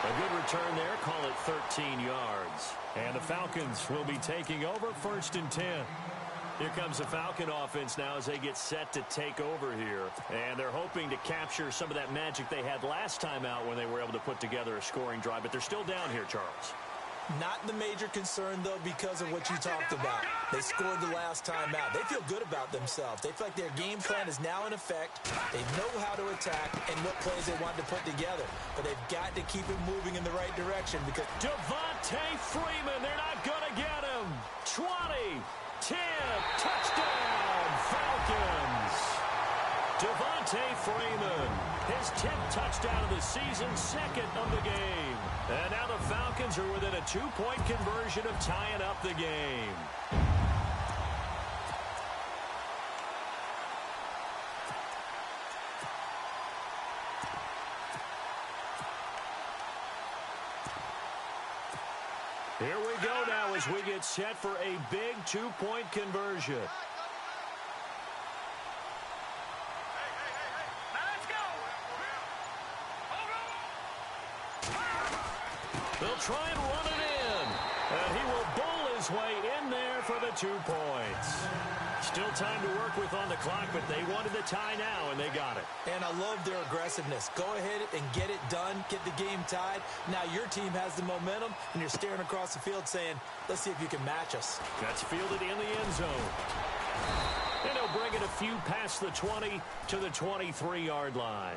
Speaker 2: A good return there. Call it 13 yards. And the Falcons will be taking over 1st and 10. Here comes the Falcon offense now as they get set to take over here. And they're hoping to capture some of that magic they had last time out when they were able to put together a scoring drive. But they're still down here, Charles.
Speaker 5: Not the major concern, though, because of what you talked about. They scored the last time out. They feel good about themselves. They feel like their game plan is now in effect. They know how to attack and what plays they want to put together. But they've got to keep it moving in the right direction because
Speaker 2: Devontae Freeman, they're not going to get him. 20, 10, touchdown, Falcons. touchdown of the season, second of the game. And now the Falcons are within a 2-point conversion of tying up the game. Here we go now as we get set for a big 2-point conversion. They'll try and run it in. And he will bull his way in there for the 2 points. Still time to work with on the clock, but they wanted the tie now, and they got it.
Speaker 5: And I love their aggressiveness. Go ahead and get it done, get the game tied. Now your team has the momentum, and you're staring across the field saying, let's see if you can match us.
Speaker 2: That's fielded in the end zone. And he'll bring it a few past the 20 to the 23-yard line.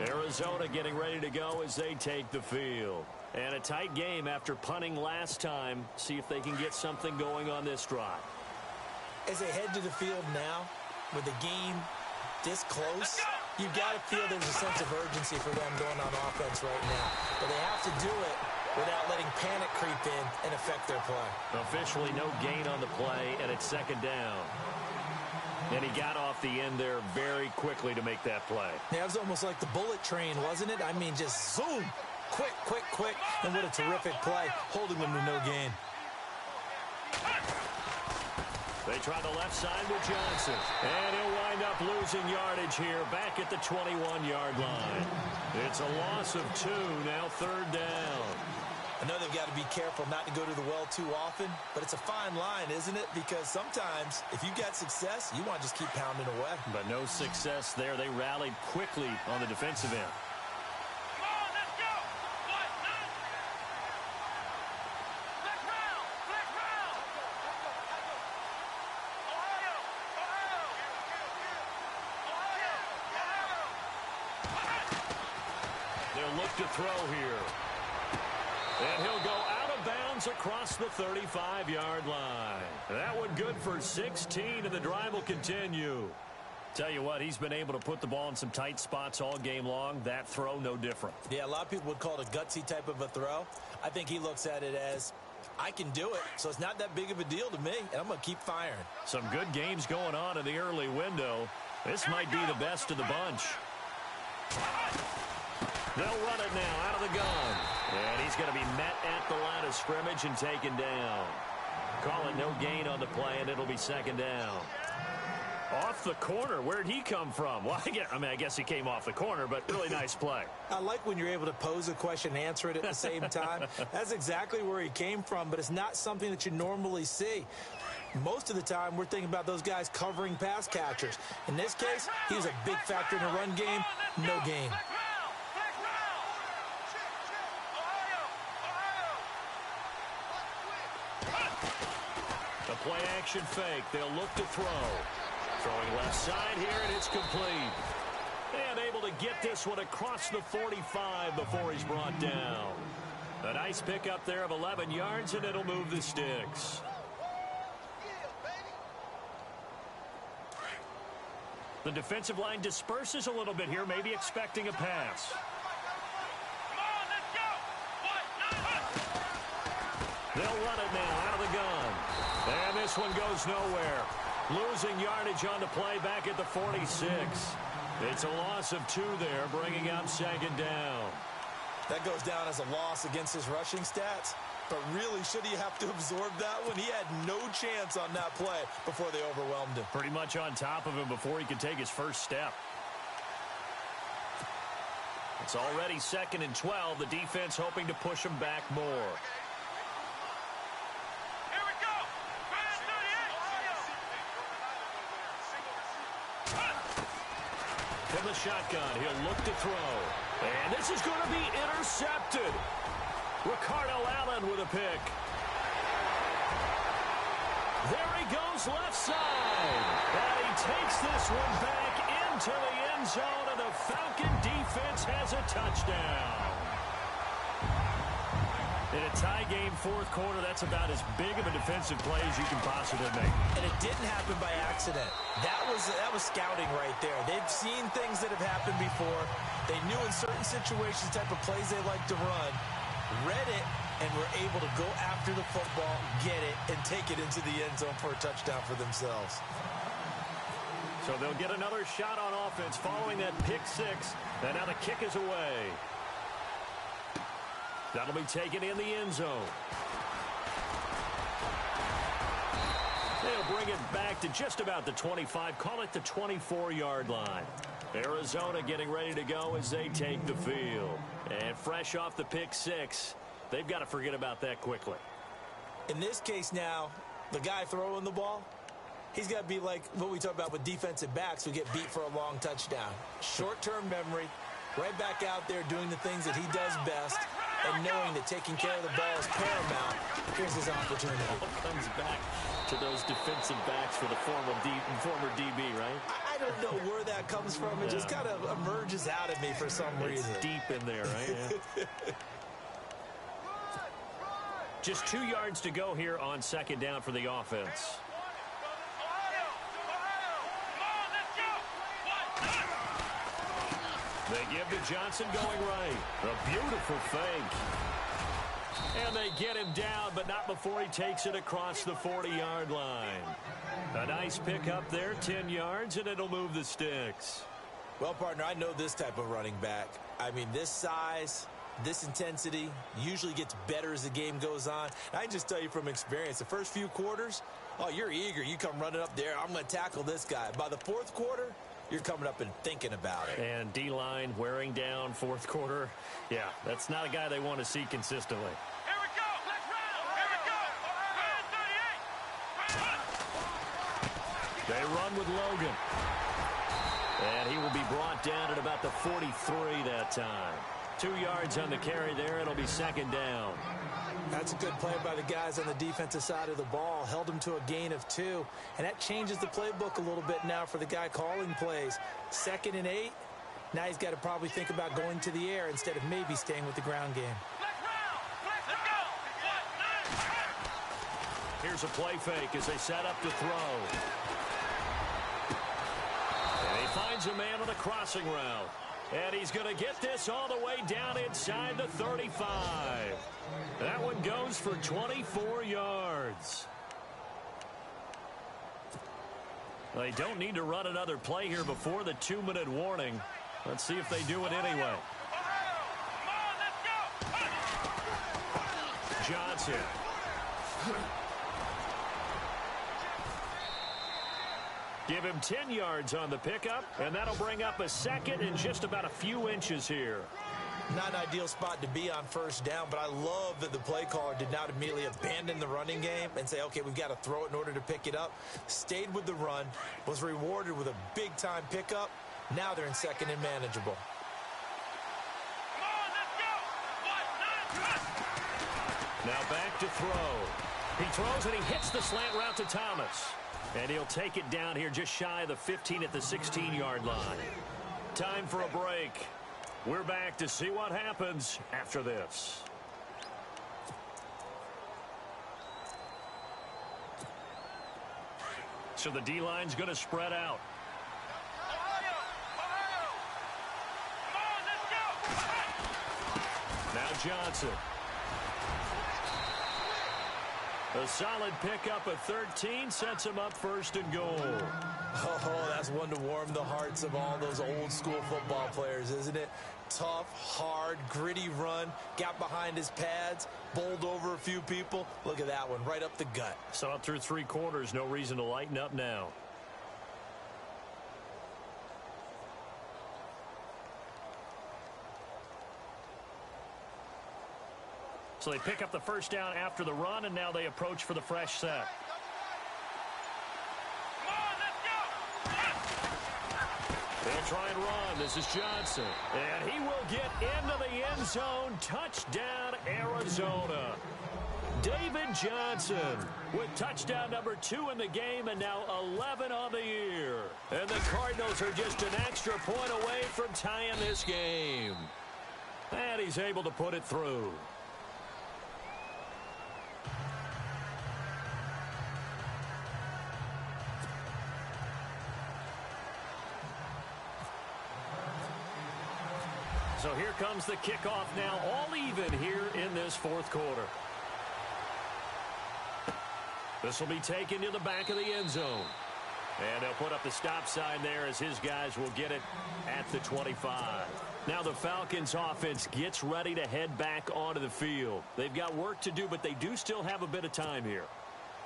Speaker 2: Arizona getting ready to go as they take the field. And a tight game after punting last time. See if they can get something going on this drive.
Speaker 5: As they head to the field now, with the game this close, you've got to feel there's a sense of urgency for them going on offense right now. But they have to do it without letting panic creep in and affect their play.
Speaker 2: Officially no gain on the play, and it's second down. And he got off the end there very quickly to make that play.
Speaker 5: Yeah, it was almost like the bullet train, wasn't it? I mean, just zoom. Quick, quick, quick. And what a terrific play, holding them to no gain.
Speaker 2: They try the left side with Johnson. And he'll wind up losing yardage here back at the 21-yard line. It's a loss of 2, now third down.
Speaker 5: I know they've got to be careful not to go to the well too often, but it's a fine line, isn't it? Because sometimes, if you got success, you want to just keep pounding away.
Speaker 2: But no success there. They rallied quickly on the defensive end. They'll look to throw here. And he'll go out of bounds across the 35-yard line. That one good for 16, and the drive will continue. Tell you what, he's been able to put the ball in some tight spots all game long. That throw, no different.
Speaker 5: Yeah, a lot of people would call it a gutsy type of a throw. I think he looks at it as, I can do it, so it's not that big of a deal to me, and I'm going to keep firing.
Speaker 2: Some good games going on in the early window. This might be the best of the bunch. They'll run it now out of the gun. And he's going to be met at the line of scrimmage and taken down. Call it no gain on the play, and it'll be second down. Off the corner. Where'd he come from? Well, I guess he came off the corner, but really nice play.
Speaker 5: I like when you're able to pose a question and answer it at the same time. That's exactly where he came from, but it's not something that you normally see. Most of the time, we're thinking about those guys covering pass catchers. In this case, he was a big factor in the run game. No gain.
Speaker 2: The play-action fake. They'll look to throw. Throwing left side here, and it's complete. And able to get this one across the 45 before he's brought down. A nice pickup there of 11 yards, and it'll move the sticks. The defensive line disperses a little bit here, maybe expecting a pass. They'll run it now out of the gun. And this one goes nowhere. Losing yardage on the play back at the 46. It's a loss of 2 there, bringing up second down.
Speaker 5: That goes down as a loss against his rushing stats. But really, should he have to absorb that one? He had no chance on that play before they overwhelmed him.
Speaker 2: Pretty much on top of him before he could take his first step. It's already 2nd and 12. The defense hoping to push him back more. In the shotgun, he'll look to throw. And this is going to be intercepted. Ricardo Allen with a pick. There he goes left side. And he takes this one back into the end zone, and the Falcon defense has a touchdown. In a tie game fourth quarter, that's about as big of a defensive play as you can possibly make.
Speaker 5: And it didn't happen by accident. That was scouting right there. They've seen things that have happened before. They knew in certain situations the type of plays they like to run, read it, and were able to go after the football, get it, and take it into the end zone for a touchdown for themselves.
Speaker 2: So they'll get another shot on offense following that pick six. And now the kick is away. That'll be taken in the end zone. They'll bring it back to just about the 25. Call it the 24-yard line. Arizona getting ready to go as they take the field. And fresh off the pick six, they've got to forget about that quickly.
Speaker 5: In this case now, the guy throwing the ball, he's got to be like what we talk about with defensive backs who get beat for a long touchdown. Short-term memory, right back out there doing the things that he does best, and knowing that taking care of the ball is paramount. Here's his opportunity.
Speaker 2: Comes back to those defensive backs for the former DB, right?
Speaker 5: I don't know where that comes from. It just kind of emerges out of me for some reason.
Speaker 2: It's deep in there, right? Yeah. Just 2 yards to go here on second down for the offense. They give to Johnson going right. A beautiful fake. And they get him down, but not before he takes it across the 40-yard line. A nice pick up there, 10 yards, and it'll move the sticks.
Speaker 5: Well, partner, I know this type of running back. I mean, this size, this intensity usually gets better as the game goes on. And I can just tell you from experience, the first few quarters, oh, you're eager. You come running up there, I'm going to tackle this guy. By the fourth quarter, you're coming up and thinking about it.
Speaker 2: And D-line wearing down fourth quarter. Yeah, that's not a guy they want to see consistently.
Speaker 4: Here we go. Let's run. Here we go.
Speaker 2: They run with Logan. And he will be brought down at about the 43 that time. 2 yards on the carry there. It'll be second down.
Speaker 5: That's a good play by the guys on the defensive side of the ball. Held him to a gain of 2. And that changes the playbook a little bit now for the guy calling plays. 2nd and 8. Now he's got to probably think about going to the air instead of maybe staying with the ground game.
Speaker 2: Here's a play fake as they set up to throw. And he finds a man on the crossing route. And he's going to get this all the way down inside the 35. That one goes for 24 yards. They don't need to run another play here before the 2-minute warning. Let's see if they do it anyway. Johnson. Give him 10 yards on the pickup, and that'll bring up a 2nd and just about a few inches here.
Speaker 5: Not an ideal spot to be on first down, but I love that the play caller did not immediately abandon the running game and say, okay, we've got to throw it in order to pick it up. Stayed with the run, was rewarded with a big-time pickup. Now they're in 2nd and manageable.
Speaker 2: Now back to throw. He throws and he hits the slant route to Thomas. And he'll take it down here just shy of the 15 at the 16-yard line. Time for a break. We're back to see what happens after this. So the D-line's going to spread out. Now Johnson. A solid pickup of 13 sets him up 1st and goal.
Speaker 5: Oh, that's one to warm the hearts of all those old school football players, isn't it? Tough, hard, gritty run. Got behind his pads, bowled over a few people. Look at that one, right up the gut.
Speaker 2: Saw it through 3 quarters. No reason to lighten up now. So they pick up the first down after the run, and now they approach for the fresh set. They'll try and run. This is Johnson. And he will get into the end zone. Touchdown, Arizona. David Johnson with touchdown number 2 in the game, and now 11 on the year. And the Cardinals are just an extra point away from tying this game. And he's able to put it through. So here comes the kickoff now, all even here in this fourth quarter. This will be taken to the back of the end zone. And they'll put up the stop sign there as his guys will get it at the 25. Now the Falcons offense gets ready to head back onto the field. They've got work to do, but they do still have a bit of time here.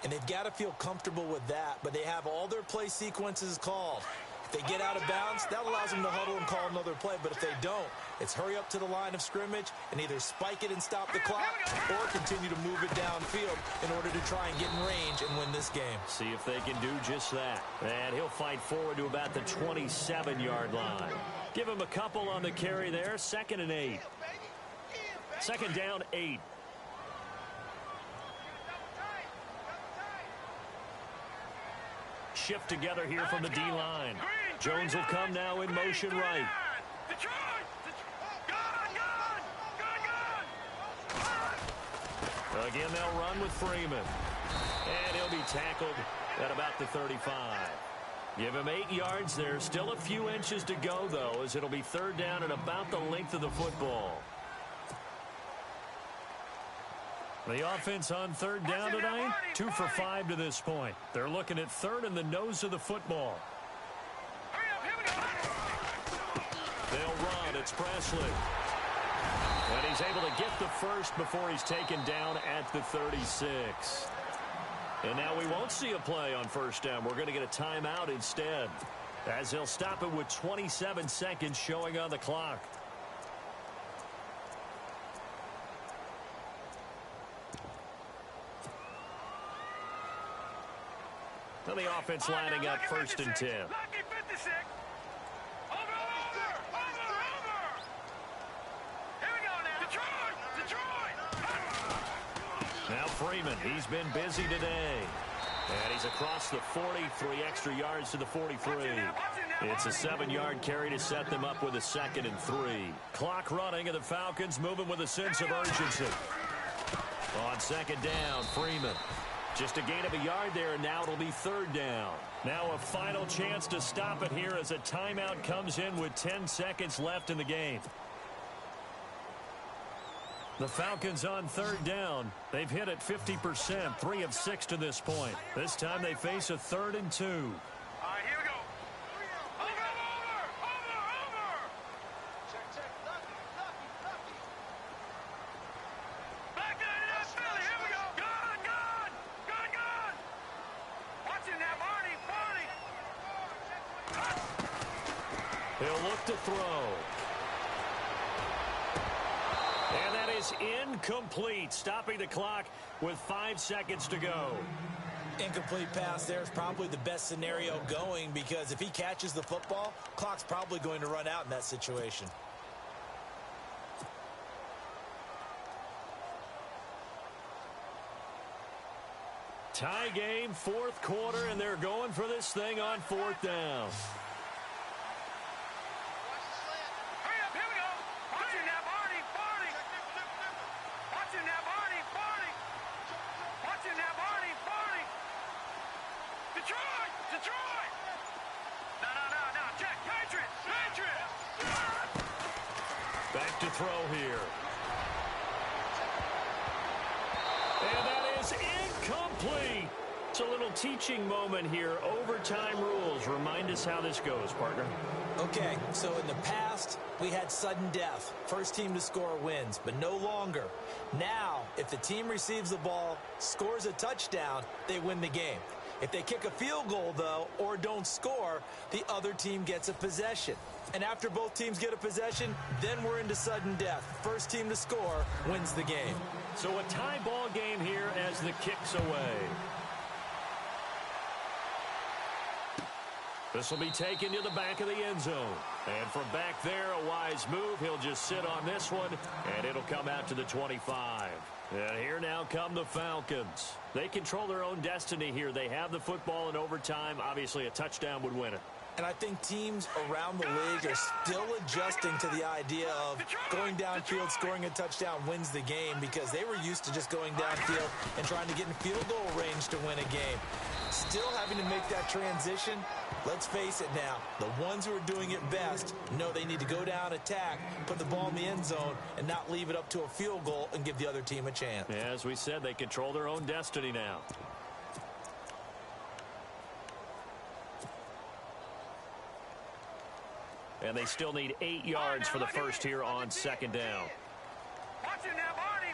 Speaker 5: And they've got to feel comfortable with that, but they have all their play sequences called. If they get out of bounds, that allows them to huddle and call another play. But if they don't, it's hurry up to the line of scrimmage and either spike it and stop the clock or continue to move it downfield in order to try and get in range and win this game.
Speaker 2: See if they can do just that. And he'll fight forward to about the 27-yard line. Give him a couple on the carry there. 2nd and 8. 2nd down, 8. Shift together here from the D-line. Jones will come now in motion right. Again, they'll run with Freeman. And he'll be tackled at about the 35. Give him 8 yards there. Still a few inches to go, though, as it'll be 3rd down and about the length of the football. The offense on 3rd down tonight, 2 for 5 to this point. They're looking at 3rd and the nose of the football. They'll run. It's Presley. And he's able to get the first before he's taken down at the 36. And now we won't see a play on 1st down. We're going to get a timeout instead, as they'll stop it with 27 seconds showing on the clock. So the offense lining up 1st and 10. Now Freeman, he's been busy today. And he's across the 40, 3 extra yards to the 43. It's a 7-yard carry to set them up with a 2nd and 3. Clock running, and the Falcons moving with a sense of urgency. On 2nd down, Freeman. Just a gain of a yard there, and now it'll be 3rd down. Now a final chance to stop it here as a timeout comes in with 10 seconds left in the game. The Falcons on 3rd down. They've hit it 50%, 3 of 6 to this point. This time they face a 3rd and 2.
Speaker 4: All right, here we go. Over. Check. Lucky. Back to the Philly. Here we go. Gun. Watching that, Barney.
Speaker 2: He'll look to throw. And that is incomplete, stopping the clock with 5 seconds to go.
Speaker 5: Incomplete pass there is probably the best scenario going, because if he catches the football, clock's probably going to run out in that situation.
Speaker 2: Tie game, 4th quarter, and they're going for this thing on 4th down.
Speaker 4: Detroit! No, check, Patriots!
Speaker 2: Back to throw here. And that is incomplete. It's a little teaching moment here. Overtime rules. Remind us how this goes, partner.
Speaker 5: Okay, so in the past, we had sudden death. First team to score wins, but no longer. Now, if the team receives the ball, scores a touchdown, they win the game. If they kick a field goal, though, or don't score, the other team gets a possession. And after both teams get a possession, then we're into sudden death. First team to score wins the game.
Speaker 2: So a tie ball game here as the kick's away. This will be taken to the back of the end zone. And from back there, a wise move. He'll just sit on this one, and it'll come out to the 25. And here now come the Falcons. They control their own destiny here. They have the football in overtime. Obviously, a touchdown would win it.
Speaker 5: And I think teams around the league are still adjusting to the idea of going downfield, scoring a touchdown wins the game, because they were used to just going downfield and trying to get in field goal range to win a game. Still having to make that transition, Let's face it now, the ones who are doing it best know they need to go down, attack, put the ball in the end zone, and not leave it up to a field goal and give the other team a chance.
Speaker 2: Yeah, as we said, they control their own destiny now. And they still need 8 yards for the first here on 2nd down.
Speaker 4: Watch it now, Barney.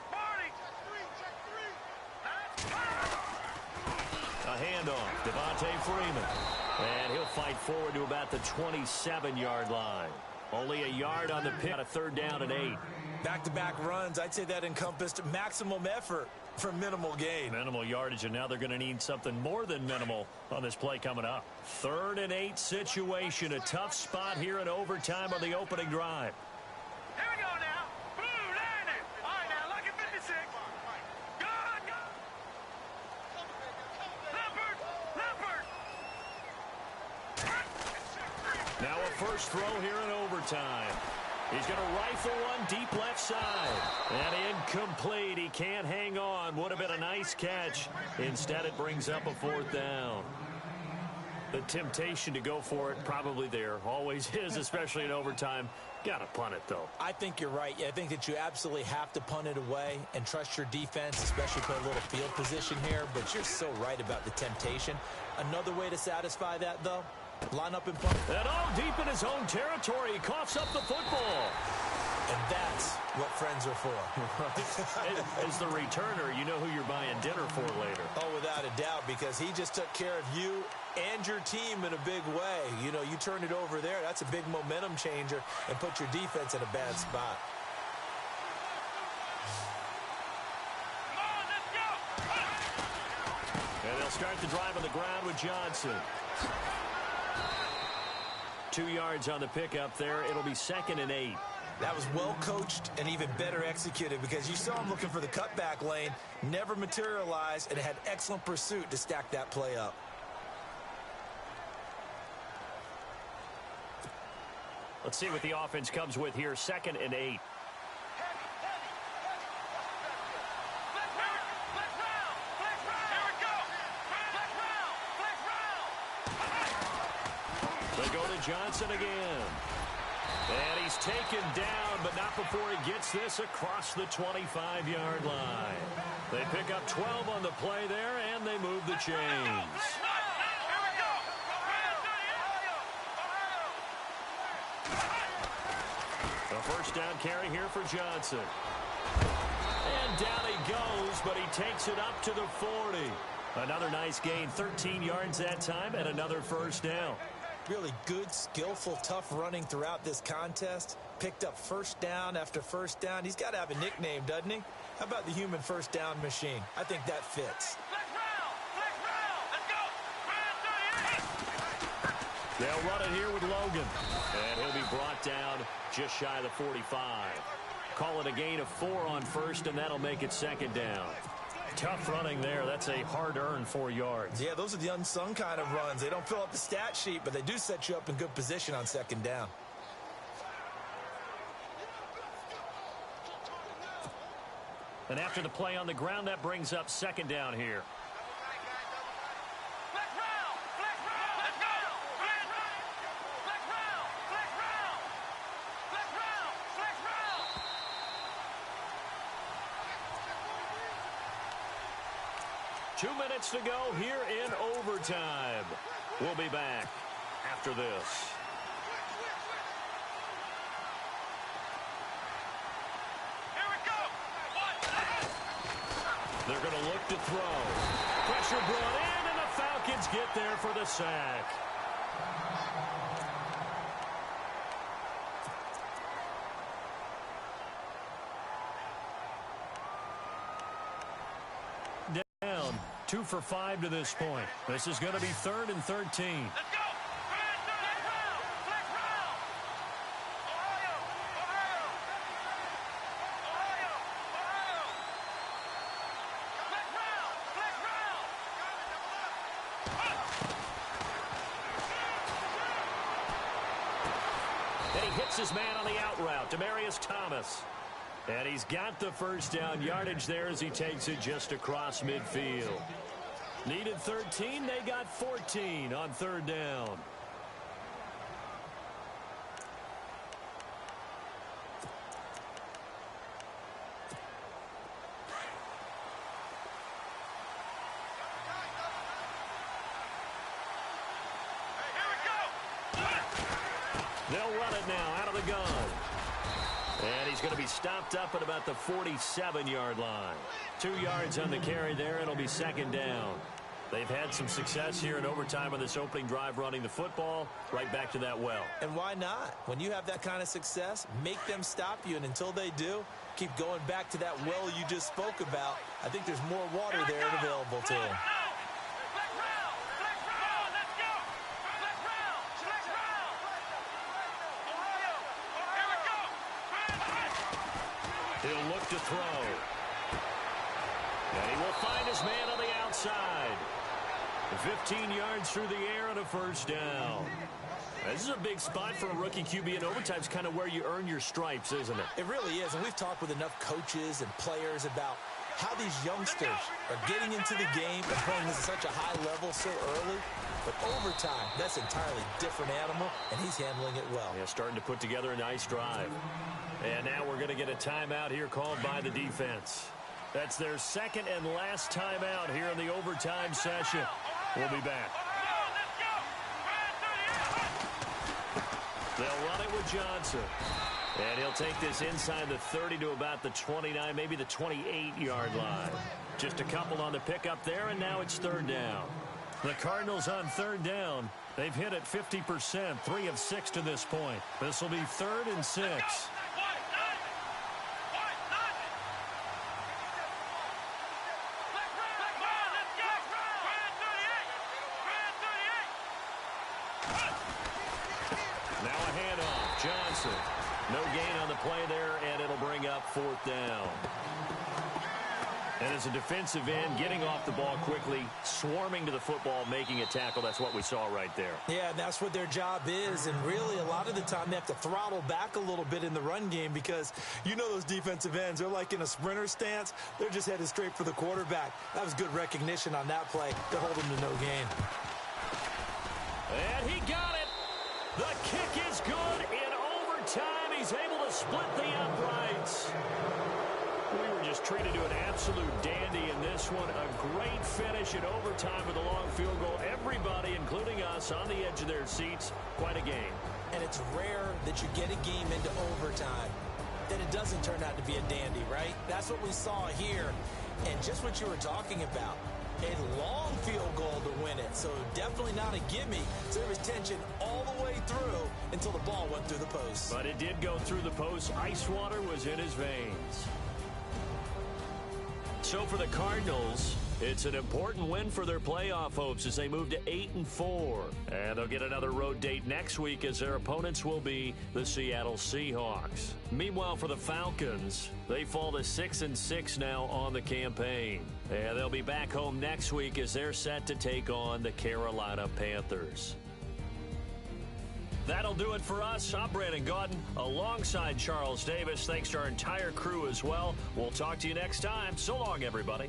Speaker 2: A handoff, Devontae Freeman. And he'll fight forward to about the 27-yard line. Only a yard on the pick on a 3rd down and 8.
Speaker 5: Back-to-back runs, I'd say that encompassed maximum effort for minimal gain.
Speaker 2: Minimal yardage, and now they're going to need something more than minimal on this play coming up. 3rd and 8 situation, a tough spot here in overtime on the opening drive.
Speaker 4: Here we go now. Blue Lightning. All right, now, look at 56. Go. Leopard.
Speaker 2: Now a first throw here in overtime. He's going to rifle one deep left side. And incomplete. He can't hang on. Would have been a nice catch. Instead, it brings up a 4th down. The temptation to go for it probably there. Always is, especially in overtime. Got to punt it, though.
Speaker 5: I think you're right. I think that you absolutely have to punt it away and trust your defense, especially play a little field position here. But you're so right about the temptation. Another way to satisfy that, though, line up and punt.
Speaker 2: And all deep in his own territory. He coughs up the football.
Speaker 5: And that's what friends are for.
Speaker 2: As the returner, you know who you're buying dinner for later.
Speaker 5: Oh, without a doubt, because he just took care of you and your team in a big way. You know, you turn it over there, that's a big momentum changer and put your defense in a bad spot.
Speaker 4: Come on, let's go.
Speaker 2: And they'll start the drive on the ground with Johnson. 2 yards on the pickup there. It'll be 2nd and 8.
Speaker 5: That was well coached and even better executed because you saw him looking for the cutback lane, never materialized, and had excellent pursuit to stack that play up.
Speaker 2: Let's see what the offense comes with here. 2nd and 8. They go to Johnson again. And he's taken down, but not before he gets this across the 25-yard line. They pick up 12 on the play there, and they move the chains. A first down carry here for Johnson. And down he goes, but he takes it up to the 40. Another nice gain, 13 yards that time, and another first down.
Speaker 5: Really good, skillful, tough running throughout this contest. Picked up first down after first down. He's got to have a nickname, doesn't he? How about the human first down machine? I think that fits.
Speaker 2: They'll run it here with Logan. And he'll be brought down just shy of the 45. Call it a gain of 4 on first, and that'll make it 2nd down. Tough running there. That's a hard-earned 4 yards.
Speaker 5: Yeah, those are the unsung kind of runs. They don't fill up the stat sheet, but they do set you up in good position on 2nd down.
Speaker 2: And after the play on the ground, that brings up 2nd down here. Two minutes to go here in overtime. We'll be back after this.
Speaker 4: Here we go.
Speaker 2: They're going to look to throw. Pressure brought in, and the Falcons get there for the sack. Down 2 for 5 to this point. This is going to be 3rd and 13.
Speaker 4: Let's go.
Speaker 2: And he hits his man on the out route, Demaryius Thomas. And he's got the first down yardage there as he takes it just across midfield. Needed 13, they got 14 on 3rd down. They'll run it now out of the gun. And he's going to be stopped up at about the 47-yard line. 2 yards on the carry there. It'll be second down. They've had some success here in overtime on this opening drive running the football. Right back to that well.
Speaker 5: And why not? When you have that kind of success, make them stop you. And until they do, keep going back to that well you just spoke about. I think there's more water there available to them.
Speaker 2: He'll look to throw. And he will find his man on the outside. 15 yards through the air and a first down. This is a big spot for a rookie QB, and overtime's kind of where you earn your stripes, isn't it?
Speaker 5: It really is, and we've talked with enough coaches and players about how these youngsters are getting into the game and playing this at such a high level so early. But overtime, that's an entirely different animal, and he's handling it well.
Speaker 2: Yeah, starting to put together a nice drive. And now we're going to get a timeout here called by the defense. That's their second and last timeout here in the overtime session. We'll be back. They'll run it with Johnson. And he'll take this inside the 30 to about the 29, maybe the 28-yard line. Just a couple on the pickup there, and now it's third down. The Cardinals on third down. They've hit it 50%, 3 of 6 to this point. This will be 3rd and 6. Now a handoff. Johnson. No gain on the play there, and it'll bring up 4th down. And as a defensive end, getting off the ball quickly, swarming to the football, making a tackle, that's what we saw right there.
Speaker 5: Yeah, and that's what their job is. And really, a lot of the time, they have to throttle back a little bit in the run game because you know those defensive ends, they're like in a sprinter stance. They're just headed straight for the quarterback. That was good recognition on that play to hold them to no gain.
Speaker 2: And he got it. The kick is good in overtime. He's able to split the uprights. We were just treated to an absolute dandy in this one. A great finish in overtime with a long field goal. Everybody, including us, on the edge of their seats. Quite a game.
Speaker 5: And it's rare that you get a game into overtime that it doesn't turn out to be a dandy, right? That's what we saw here. And just what you were talking about. A long field goal to win it, so definitely not a gimme. So there was tension all the way through until the ball went through the post.
Speaker 2: But it did go through the post. Ice water was in his veins. So for the Cardinals, it's an important win for their playoff hopes as they move to 8-4. And they'll get another road date next week as their opponents will be the Seattle Seahawks. Meanwhile, for the Falcons, they fall to 6-6 now on the campaign. And they'll be back home next week as they're set to take on the Carolina Panthers. That'll do it for us. I'm Brandon Gaudin alongside Charles Davis. Thanks to our entire crew as well. We'll talk to you next time. So long, everybody.